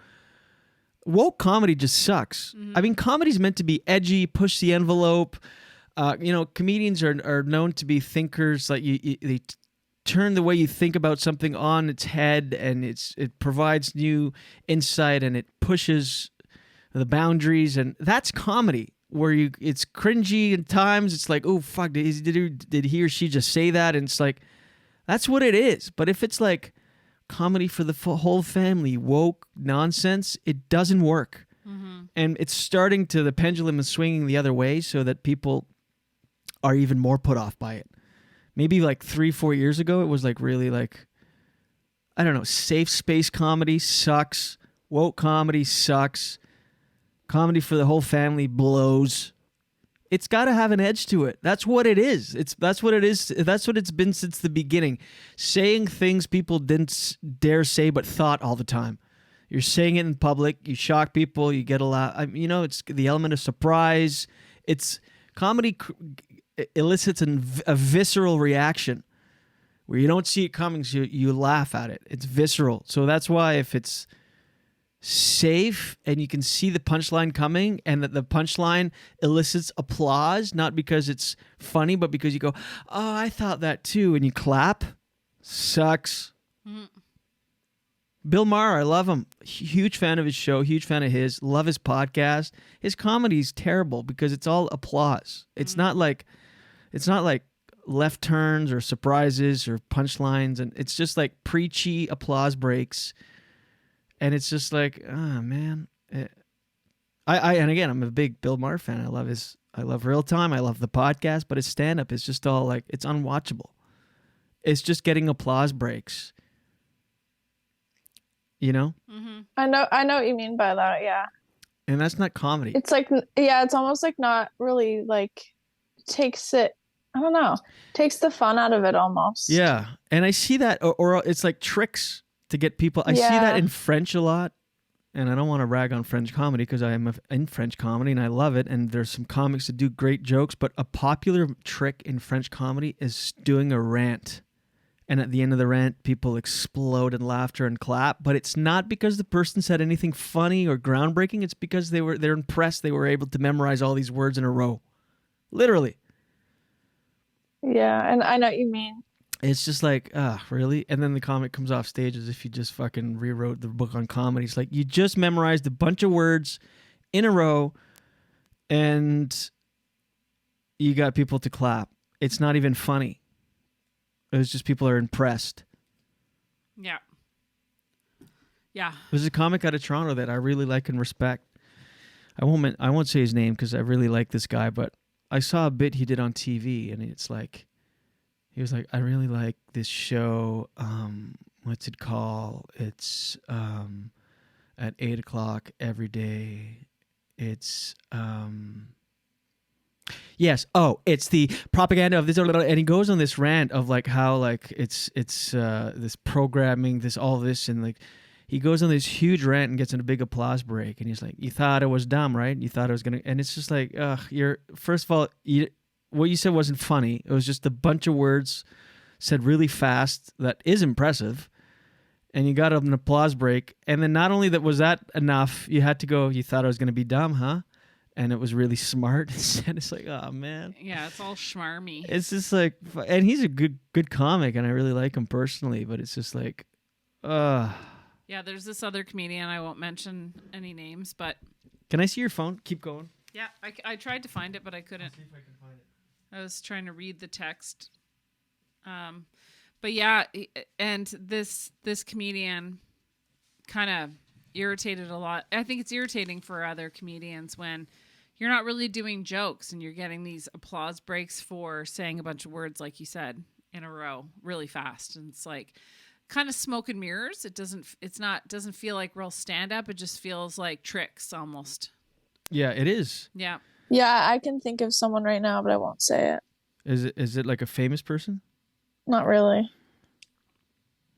Woke comedy just sucks. I mean, comedy's meant to be edgy, push the envelope. Comedians are known to be thinkers. Like they turn the way you think about something on its head, and it provides new insight, and it pushes the boundaries, and that's comedy. Where it's cringy at times. It's like, oh fuck, did he or she just say that? And it's like, that's what it is. But if it's like comedy for the whole family, woke nonsense, it doesn't work. And it's starting to, the pendulum is swinging the other way, so that people are even more put off by it. Maybe like 3-4 years ago, it was like really like, I don't know, safe space comedy sucks. Woke comedy sucks. Comedy for the whole family blows. It's got to have an edge to it. That's what it is. That's what it is. That's what it's been since the beginning. Saying things people didn't dare say but thought all the time. You're saying it in public. You shock people. You get a laugh. It's the element of surprise. It's comedy elicits a visceral reaction where you don't see it coming, so you laugh at it. It's visceral. So that's why if it's safe and you can see the punchline coming, and that the punchline elicits applause, not because it's funny, but because you go, oh, I thought that too, and you clap, sucks. Bill Maher, I love him. Huge fan of his show, huge fan of his, love his podcast. His comedy's terrible because it's all applause. It's not like left turns or surprises or punchlines, and it's just like preachy applause breaks. And it's just like, oh man. And again, I'm a big Bill Maher fan. I love Real Time. I love the podcast, but his stand-up is just all like, it's unwatchable. It's just getting applause breaks. You know? I know what you mean by that, yeah. And that's not comedy. It's like, yeah, it's almost like not really like takes the fun out of it almost. Yeah. And I see that, or it's like tricks to get people. I see that in French a lot, and I don't want to rag on French comedy because I am in French comedy and I love it, and there's some comics that do great jokes, but a popular trick in French comedy is doing a rant, and at the end of the rant people explode in laughter and clap, but it's not because the person said anything funny or groundbreaking. It's because they're impressed they were able to memorize all these words in a row, literally. Yeah, and I know what you mean. It's just like, really? And then the comic comes off stage as if you just fucking rewrote the book on comedy. It's like, you just memorized a bunch of words in a row and you got people to clap. It's not even funny. It's just people are impressed. Yeah. Yeah. There's a comic out of Toronto that I really like and respect. I won't say his name because I really like this guy, but I saw a bit he did on TV, and it's like, he was like, I really like this show. What's it called? It's at 8:00 every day. It's yes. Oh, it's the propaganda of this. And he goes on this rant of like how like it's this programming, this all this, and like he goes on this huge rant and gets in a big applause break. And he's like, "You thought it was dumb, right? You thought it was gonna." And it's just like, you're first of all, what you said wasn't funny. It was just a bunch of words said really fast that is impressive. And you got an applause break. And then not only that was that enough, you had to go, you thought I was going to be dumb, huh? And it was really smart. And it's like, oh, man. Yeah, it's all schmarmy. It's just like, and he's a good comic, and I really like him personally, but it's just like, Yeah, there's this other comedian. I won't mention any names, but... Can I see your phone? Keep going. Yeah, I tried to find it, but I couldn't. Let's see if I can find it. I was trying to read the text. But yeah, and this comedian kind of irritated a lot. I think it's irritating for other comedians when you're not really doing jokes and you're getting these applause breaks for saying a bunch of words, like you said, in a row really fast. And it's like kind of smoke and mirrors. It doesn't feel like real stand up. It just feels like tricks almost. Yeah, it is. Yeah. Yeah, I can think of someone right now, but I won't say it. Is it like a famous person? Not really.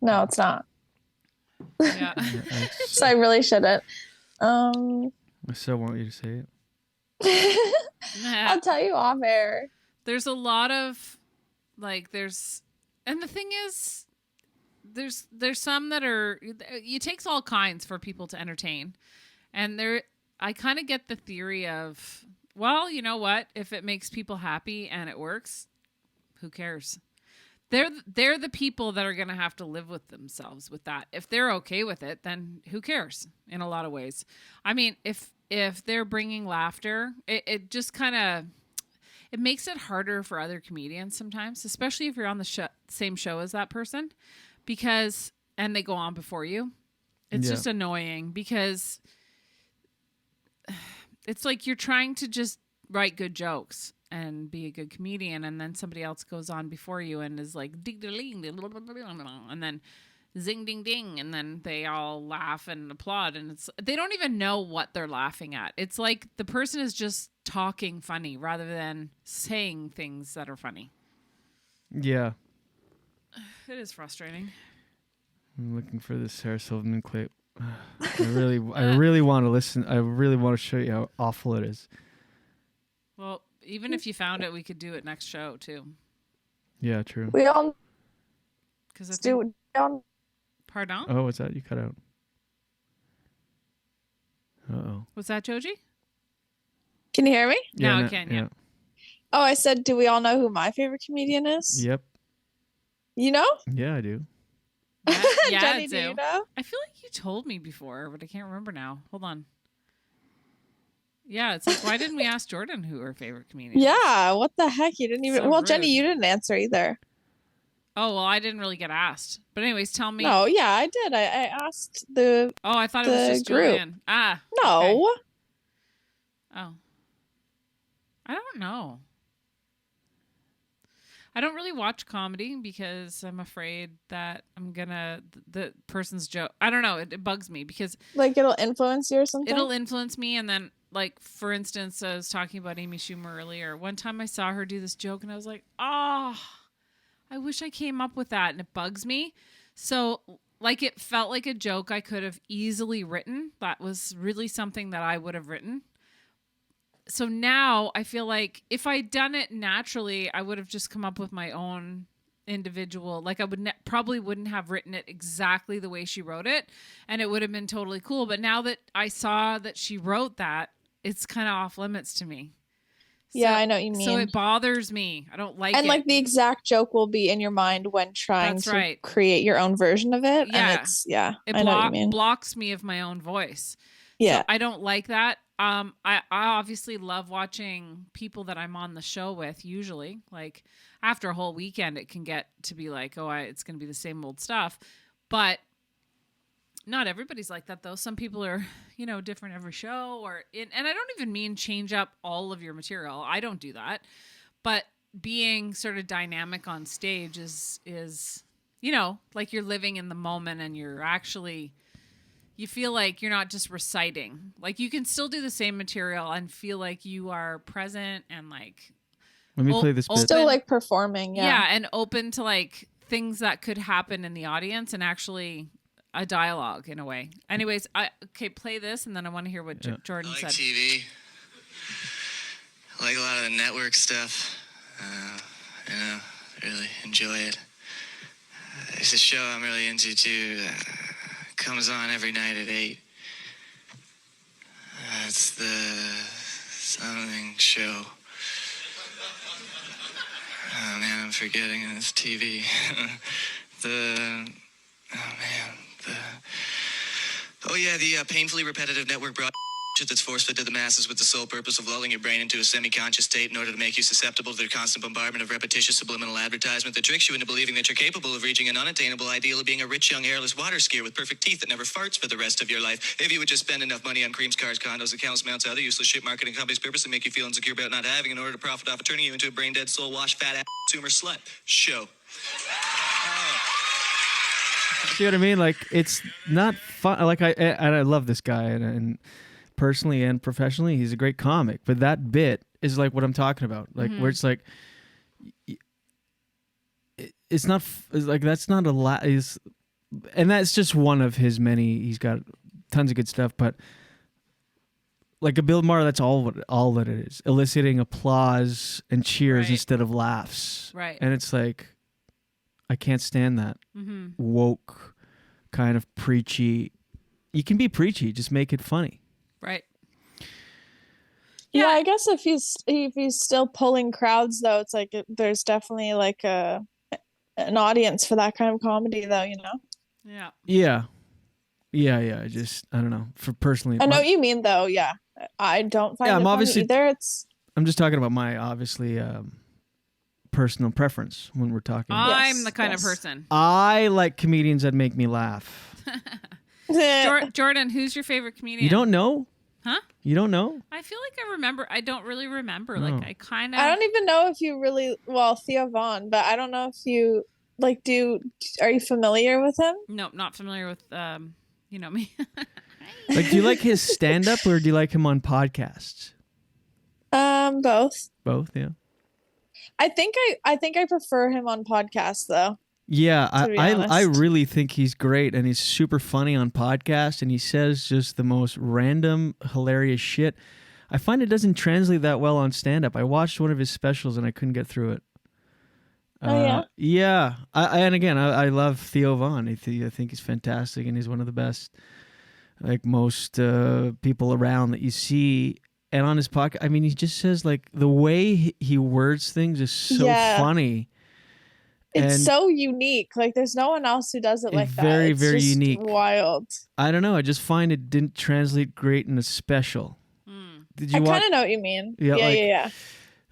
No, it's not. Yeah. So I really shouldn't. I still want you to say it. I'll tell you off air. There's a lot of and the thing is, there's some that are, it takes all kinds for people to entertain, and I kind of get the theory of, well, you know what, if it makes people happy and it works, who cares? They're the people that are going to have to live with themselves with that. If they're okay with it, then who cares in a lot of ways. I mean, if they're bringing laughter, it just kind of, it makes it harder for other comedians sometimes, especially if you're on the same show as that person, and they go on before you. It's just annoying because it's like you're trying to just write good jokes and be a good comedian, and then somebody else goes on before you and is like ding ding ding, and then zing ding ding, and then they all laugh and applaud, and they don't even know what they're laughing at. It's like the person is just talking funny rather than saying things that are funny. Yeah. It is frustrating. I'm looking for this Sarah Silverman clip. I really want to listen. I really want to show you how awful it is. Well, even if you found it, we could do it next show too. Yeah, true. We all Because do. Pardon? Oh, what's that? You cut out. Uh-oh. What's that, Joji? Can you hear me? Now I can, yeah. Oh, I said, do we all know who my favorite comedian is? Yep. You know? Yeah, I do. Yeah, Jenny, I do you know? I feel like you told me before, but I can't remember now. Hold on. Yeah, it's like, why didn't we ask Jordan who her favorite comedian is? Yeah, what the heck? You didn't even... So well, rude. Jenny, you didn't answer either. Oh, well, I didn't really get asked. But anyways, tell me. No, yeah, I did. I asked the... Oh, I thought it was just group. Julien. Ah. No. Okay. Oh. I don't know. I don't really watch comedy because I'm afraid that the person's joke. I don't know. It bugs me because Like, it'll influence you or something? it'll influence me. And then, like, for instance, I was talking about Amy Schumer earlier. One time I saw her do this joke and I was like, oh, I wish I came up with that. And it bugs me. So, like, it felt like a joke I could have easily written. That was really something that I would have written. So now I feel like if I'd done it naturally, I would have just come up with my own individual. Like, I would probably wouldn't have written it exactly the way she wrote it, and it would have been totally cool. But now that I saw that she wrote that, it's kind of off limits to me. Yeah, I know what you mean. So it bothers me. I don't like it. And like the exact joke will be in your mind when trying to create your own version of it. Yeah. And it's, it I know what you mean. blocks me of my own voice. Yeah. So I don't like that. I obviously love watching people that I'm on the show with. Usually, like after a whole weekend, it can get to be like, oh, it's going to be the same old stuff. But not everybody's like that, though. Some people are, different every show, and I don't even mean change up all of your material. I don't do that. But being sort of dynamic on stage is like you're living in the moment, and you're actually. You feel like you're not just reciting. Like, you can still do the same material and feel like you are present and like... Let me play this bit. Still like performing, yeah. Yeah, and open to like things that could happen in the audience and actually a dialogue in a way. Anyways, play this and then I want to hear what Jordan said. I like TV. I like a lot of the network stuff. Really enjoy it. There's a show I'm really into too. Comes on every night at 8. It's the something show. Oh man, I'm forgetting it's TV. The painfully repetitive network broadcast that's force-fed to the masses with the sole purpose of lulling your brain into a semi-conscious state in order to make you susceptible to their constant bombardment of repetitious subliminal advertisement that tricks you into believing that you're capable of reaching an unattainable ideal of being a rich young hairless water skier with perfect teeth that never farts for the rest of your life. If you would just spend enough money on creams, cars, condos, accounts, mounts, other useless shit marketing companies' purpose and make you feel insecure about not having in order to profit off of turning you into a brain-dead, soul-washed, fat-ass consumer slut. Show. See what I mean? Like, it's not fun. Like, I love this guy, and personally and professionally, he's a great comic. But that bit is like what I'm talking about. Like, where it's like, it's not it's like that's not a lot. And that's just one of his many. He's got tons of good stuff, but like a Bill Maher, that's all that it is, eliciting applause and cheers Right. instead of laughs. Right. And it's like, I can't stand that Mm-hmm. woke kind of preachy. You can be preachy, just make it funny. Right. Yeah, I guess if he's still pulling crowds though, it's like there's definitely like an audience for that kind of comedy though, you know. Yeah. Yeah. I don't know. For personally, I know what you mean though. Yeah, I don't find Yeah, it I'm funny obviously- either. It's I'm just talking about my obviously personal preference when we're talking. I'm Yes, the kind of yes. person. I like comedians that make me laugh. Jordan, who's your favorite comedian? You don't know? Huh? You don't know? I feel like I remember. I don't really remember. No. Like I kind of. I don't even know if you really Theo Vaughn, but I don't know if you like are you familiar with him? No, not familiar with. You know me. Like, do you like his stand-up or do you like him on podcasts? Both. Both, yeah. I think I prefer him on podcasts though. Yeah, To be I honest. really think he's great, and he's super funny on podcast, and he says just the most random, hilarious shit. I find it doesn't translate that well on stand-up. I watched one of his specials, and I couldn't get through it. Oh, yeah? Yeah. And again, I love Theo Vaughn. I think he's fantastic, and he's one of the best, like most people around that you see. And on his podcast, I mean, he just says, like, the way he words things is so Yeah. funny. It's And- so unique. Like there's no one else who does it like that. Very, It's very just unique. Wild. I don't know. I just find it didn't translate great in a special. Did you I watch? kind of know what you mean. Yeah, Yeah, like- yeah.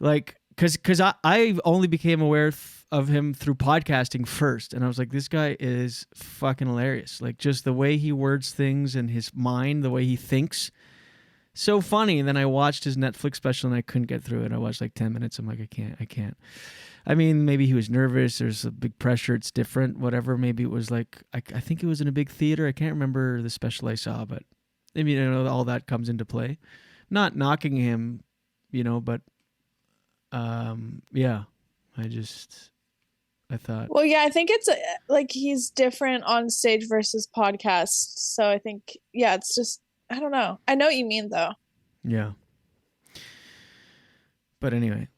Like, because I only became aware of him through podcasting first, and I was like, this guy is fucking hilarious. Like, just the way he words things and his mind, the way he thinks, so funny. And then I watched his Netflix special, and I couldn't get through it. I watched like 10 minutes. I'm like, I can't. I mean, maybe he was nervous. There's a big pressure. It's different. Whatever. Maybe it was like I think it was in a big theater. I can't remember the special I saw, but I mean, you know, all that comes into play. Not knocking him, you know, but yeah. I thought. Well, yeah, I think it's like he's different on stage versus podcast. So I think, yeah, it's just I don't know. I know what you mean though. Yeah. But anyway,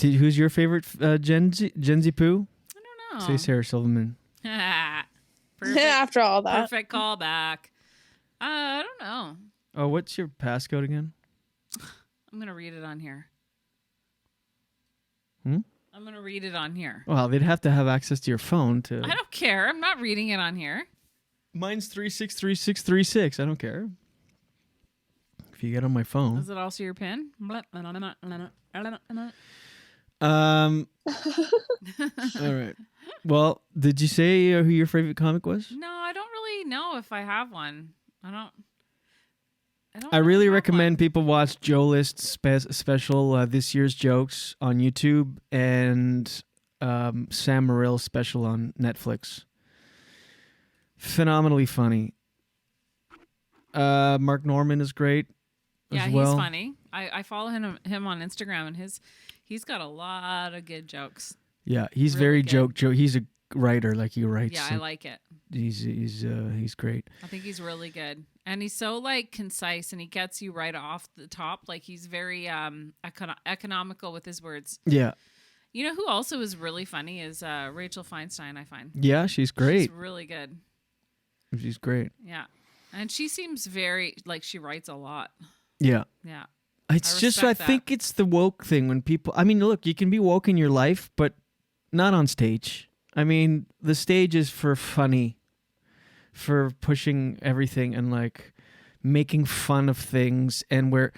who's your favorite Gen Z Poo? I don't know. Say Sarah Silverman. Perfect. After all that, Perfect callback. I don't know. Oh, what's your passcode again? I'm gonna read it on here. Hmm? I'm gonna read it on here. Well, they'd have to have access to your phone to. I don't care. I'm not reading it on here. Mine's 363636. I don't care. If you get on my phone. Is it also your pin? All right. Well, did you say who your favorite comic was? No, I don't really know if I have one. I don't I really have recommend one. people watch Joe List's special, This Year's Jokes on YouTube, and Sam Morrill's special on Netflix. Phenomenally funny. Mark Norman is great Yeah, as well. he's funny. I follow him on Instagram, and he's got a lot of good jokes. Yeah, he's Really very good. joke. He's a writer, like he writes. Yeah, I like it. He's great. I think he's really good, and he's so like concise, and he gets you right off the top. Like he's very economical with his words. Yeah, You know who also is really funny is Rachel Feinstein. I find yeah, she's great. She's really good. She's great. Yeah, and she seems very like she writes a lot. Yeah. Yeah. It's I just, I respect that. think it's the woke thing when people, I mean, look, you can be woke in your life, but not on stage. I mean, the stage is for funny, for pushing everything and like making fun of things. And where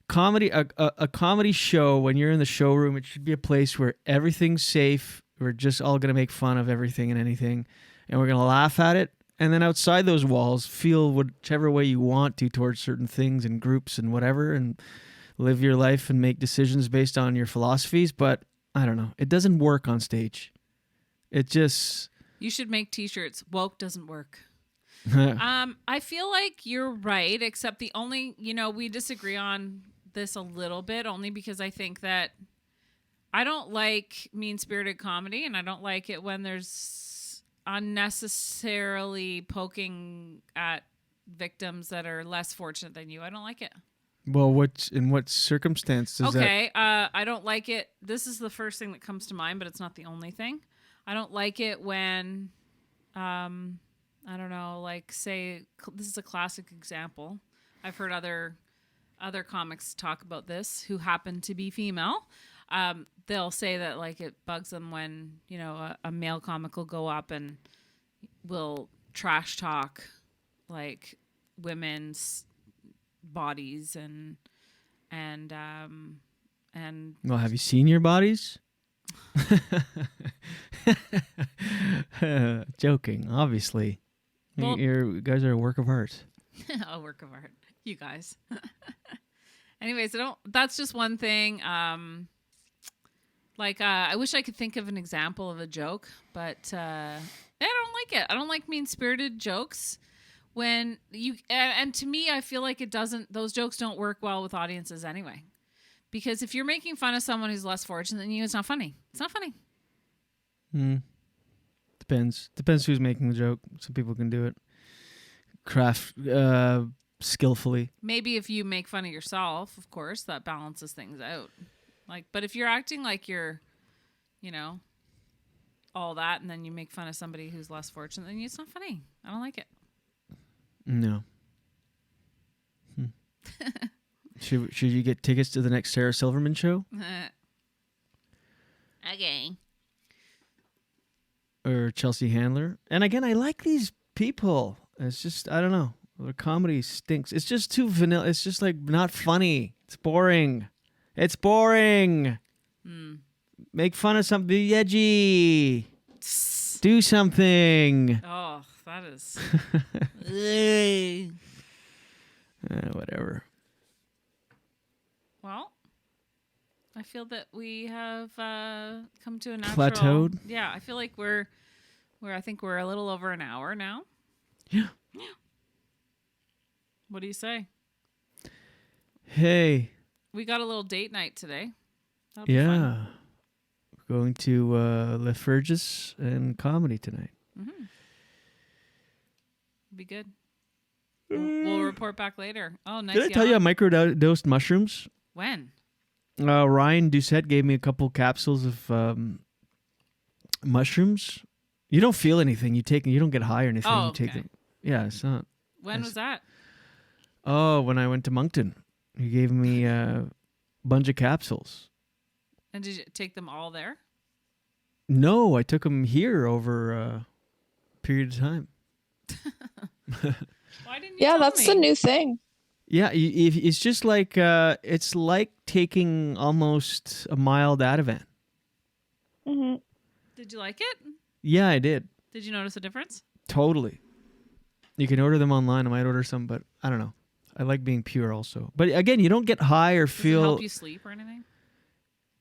comedy, a comedy show, when you're in the showroom, it should be a place where everything's safe. We're just all going to make fun of everything and anything, and we're going to laugh at it. And then outside those walls, feel whichever way you want to towards certain things and groups and whatever, and live your life and make decisions based on your philosophies. But I don't know. It doesn't work on stage. It just... You should make T-shirts. Woke doesn't work. I feel like you're right, except the only, we disagree on this a little bit, only because I think that I don't like mean-spirited comedy, and I don't like it when there's unnecessarily poking at victims that are less fortunate than you. I don't like it. Well, in what circumstance does that? I don't like it. This is the first thing that comes to mind, but it's not the only thing. I don't like it when, I don't know, like say this is a classic example. I've heard other comics talk about this who happen to be female. They'll say that like it bugs them when, you know, a male comic will go up and will trash talk like women's bodies and Well, have you seen your bodies? Joking, obviously. Well, You guys are a work of art. a work of art, you guys. Anyways, that's just one thing. I wish I could think of an example of a joke, but I don't like it. I don't like mean-spirited jokes. When you and to me, I feel like those jokes don't work well with audiences anyway. Because if you're making fun of someone who's less fortunate than you, it's not funny. It's not funny. Depends who's making the joke. Some people can do it skillfully. Maybe if you make fun of yourself, of course, that balances things out. But if you're acting like you're, you know, all that, and then you make fun of somebody who's less fortunate than you, it's not funny. I don't like it. No. Should you get tickets to the next Sarah Silverman show? Okay. Or Chelsea Handler? And again, I like these people. It's just, I don't know. Their comedy stinks. It's just too vanilla. It's just like not funny. It's boring. It's boring. Make fun of something. Be edgy. Do something. Oh, that is... Whatever. Well, I feel that we have come to a natural... Plateaued? Yeah, I feel like I think we're a little over an hour now. Yeah. What do you say? Hey. We got a little date night today. That'll be Yeah. fun. We're going to Le Fergus and comedy tonight. Mm-hmm. Be good. We'll report back later. Oh, nice. Did I tell you I microdosed mushrooms? When? Ryan Doucette gave me a couple capsules of mushrooms. You don't feel anything. You don't get high or anything. Oh, You take okay. them. Yeah, it's not. When was that? Oh, when I went to Moncton, he gave me a bunch of capsules. And did you take them all there? No, I took them here over a period of time. Why didn't you Yeah, tell that's me? the new thing. Yeah, it's just like it's like taking almost a mild Ativan. Hmm. Did you like it? Yeah, I did. Did you notice a difference? Totally. You can order them online. I might order some, but I don't know. I like being pure also. But again, you don't get high or Does feel... it help you sleep or anything?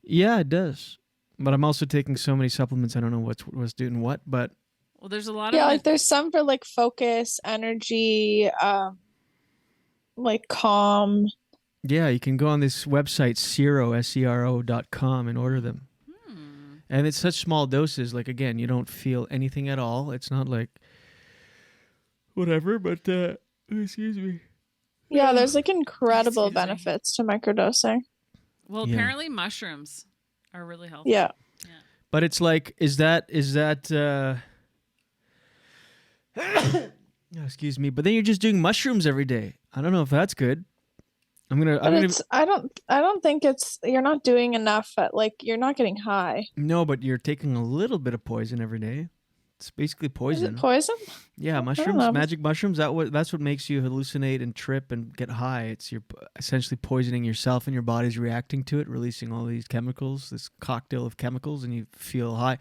Yeah, it does. But I'm also taking so many supplements, I don't know what's doing what, but... Well, there's a lot Yeah, of like there's some for like focus, energy, like calm. Yeah, you can go on this website, SERO.com, and order them. And it's such small doses. Like, again, you don't feel anything at all. It's not like... Whatever, but... excuse me. Yeah, there's like incredible Excuse me. benefits to microdosing. Well, Yeah. apparently mushrooms are really healthy. Yeah. But it's like, is that excuse me, but then you're just doing mushrooms every day. I don't know if that's good. But I don't think you're not doing enough you're not getting high. No, but you're taking a little bit of poison every day. It's basically Is poison. it poison? Yeah, mushrooms, know. magic mushrooms. That's what makes you hallucinate and trip and get high. It's you're essentially poisoning yourself, and your body's reacting to it, releasing all these chemicals, this cocktail of chemicals, and you feel high.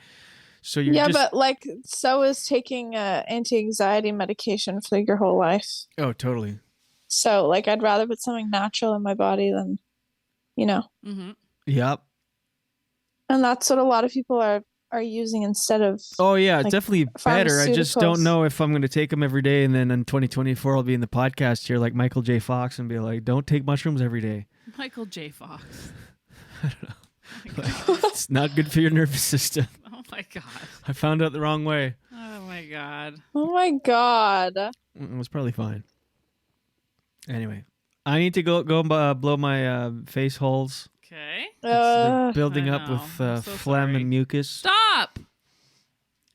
So you're But like so is taking anti-anxiety medication for your whole life. Oh, totally. So like I'd rather put something natural in my body than, Mm-hmm. Yep. And that's what a lot of people are using instead of. Oh yeah, it's like, definitely better. I just don't pharmaceuticals. know if I'm going to take them every day, and then in 2024 I'll be in the podcast here like Michael J. Fox and be like, "Don't take mushrooms every day." Michael J. Fox. I don't know. It's not good for your nervous system. Oh my god. I found out the wrong way. Oh my god. Oh my god. It was probably fine. Anyway, I need to go blow my face holes. Okay. They're building I up know. with I'm so phlegm sorry. and mucus. Stop.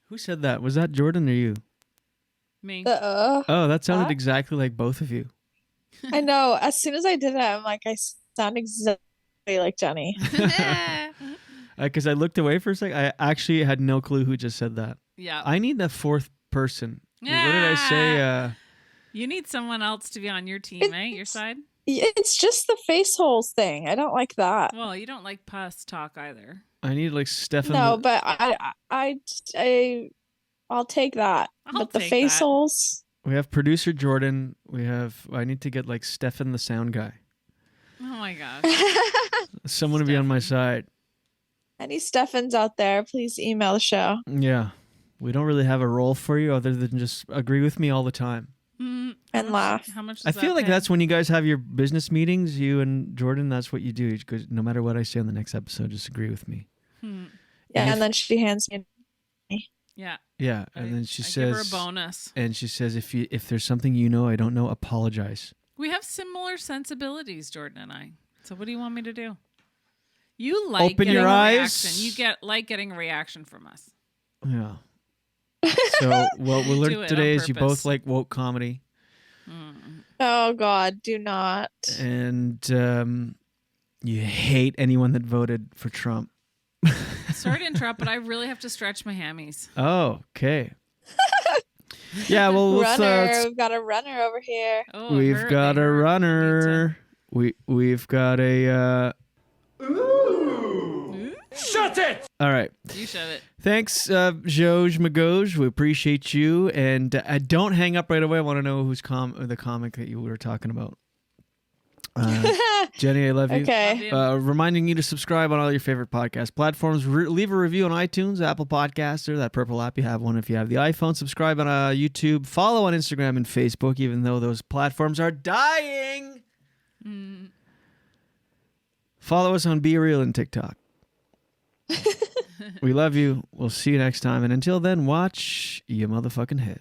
Who said that? Was that Jordan or you? Me. Oh, that sounded What? exactly like both of you. I know. As soon as I did it, I'm like, I sound exactly like Jenny. Because I looked away for a sec. I actually had no clue who just said that. Yeah. I need a fourth person. What did I say? You need someone else to be on your team, eh? Your side? It's just the face holes thing. I don't like that. Well, you don't like pus talk either. I need like Stefan. No, but I'll take that. I'll But the take face that. holes. We have producer Jordan. I need to get like Stefan the sound guy. Oh my gosh. Someone to be on my side. Any Steffens out there, please email the show. Yeah. We don't really have a role for you other than just agree with me all the time. And laugh. How much I does feel that like pay? that's when you guys have your business meetings, you and Jordan, that's what you do. Because no matter what I say on the next episode, just agree with me. Yeah, and then she hands me. Yeah. Yeah. And then she I says, give her a bonus. and she says, if there's something you know I don't know, apologize. We have similar sensibilities, Jordan and I. So what do you want me to do? You like Open getting your a eyes. reaction. You like getting a reaction from us. Yeah. So what we Do learned it today on is you purpose. both like woke comedy. Oh God, do not. And you hate anyone that voted for Trump. Sorry to interrupt, but I really have to stretch my hammies. Oh, okay. Yeah, well, Runner, we've got a runner over here. Oh, it we've hurt. got It a hurt. runner. We've got a. Shut it! All right. You shut it. Thanks, Joj Magoj. We appreciate you. And don't hang up right away. I want to know who's the comic that you were talking about. Jenny, I love you. Okay. Reminding you to subscribe on all your favorite podcast platforms. Leave a review on iTunes, Apple Podcasts, or that purple app. You have one if you have the iPhone. Subscribe on YouTube. Follow on Instagram and Facebook, even though those platforms are dying. Follow us on Be Real and TikTok. We love you. We'll see you next time. And until then, watch your motherfucking head.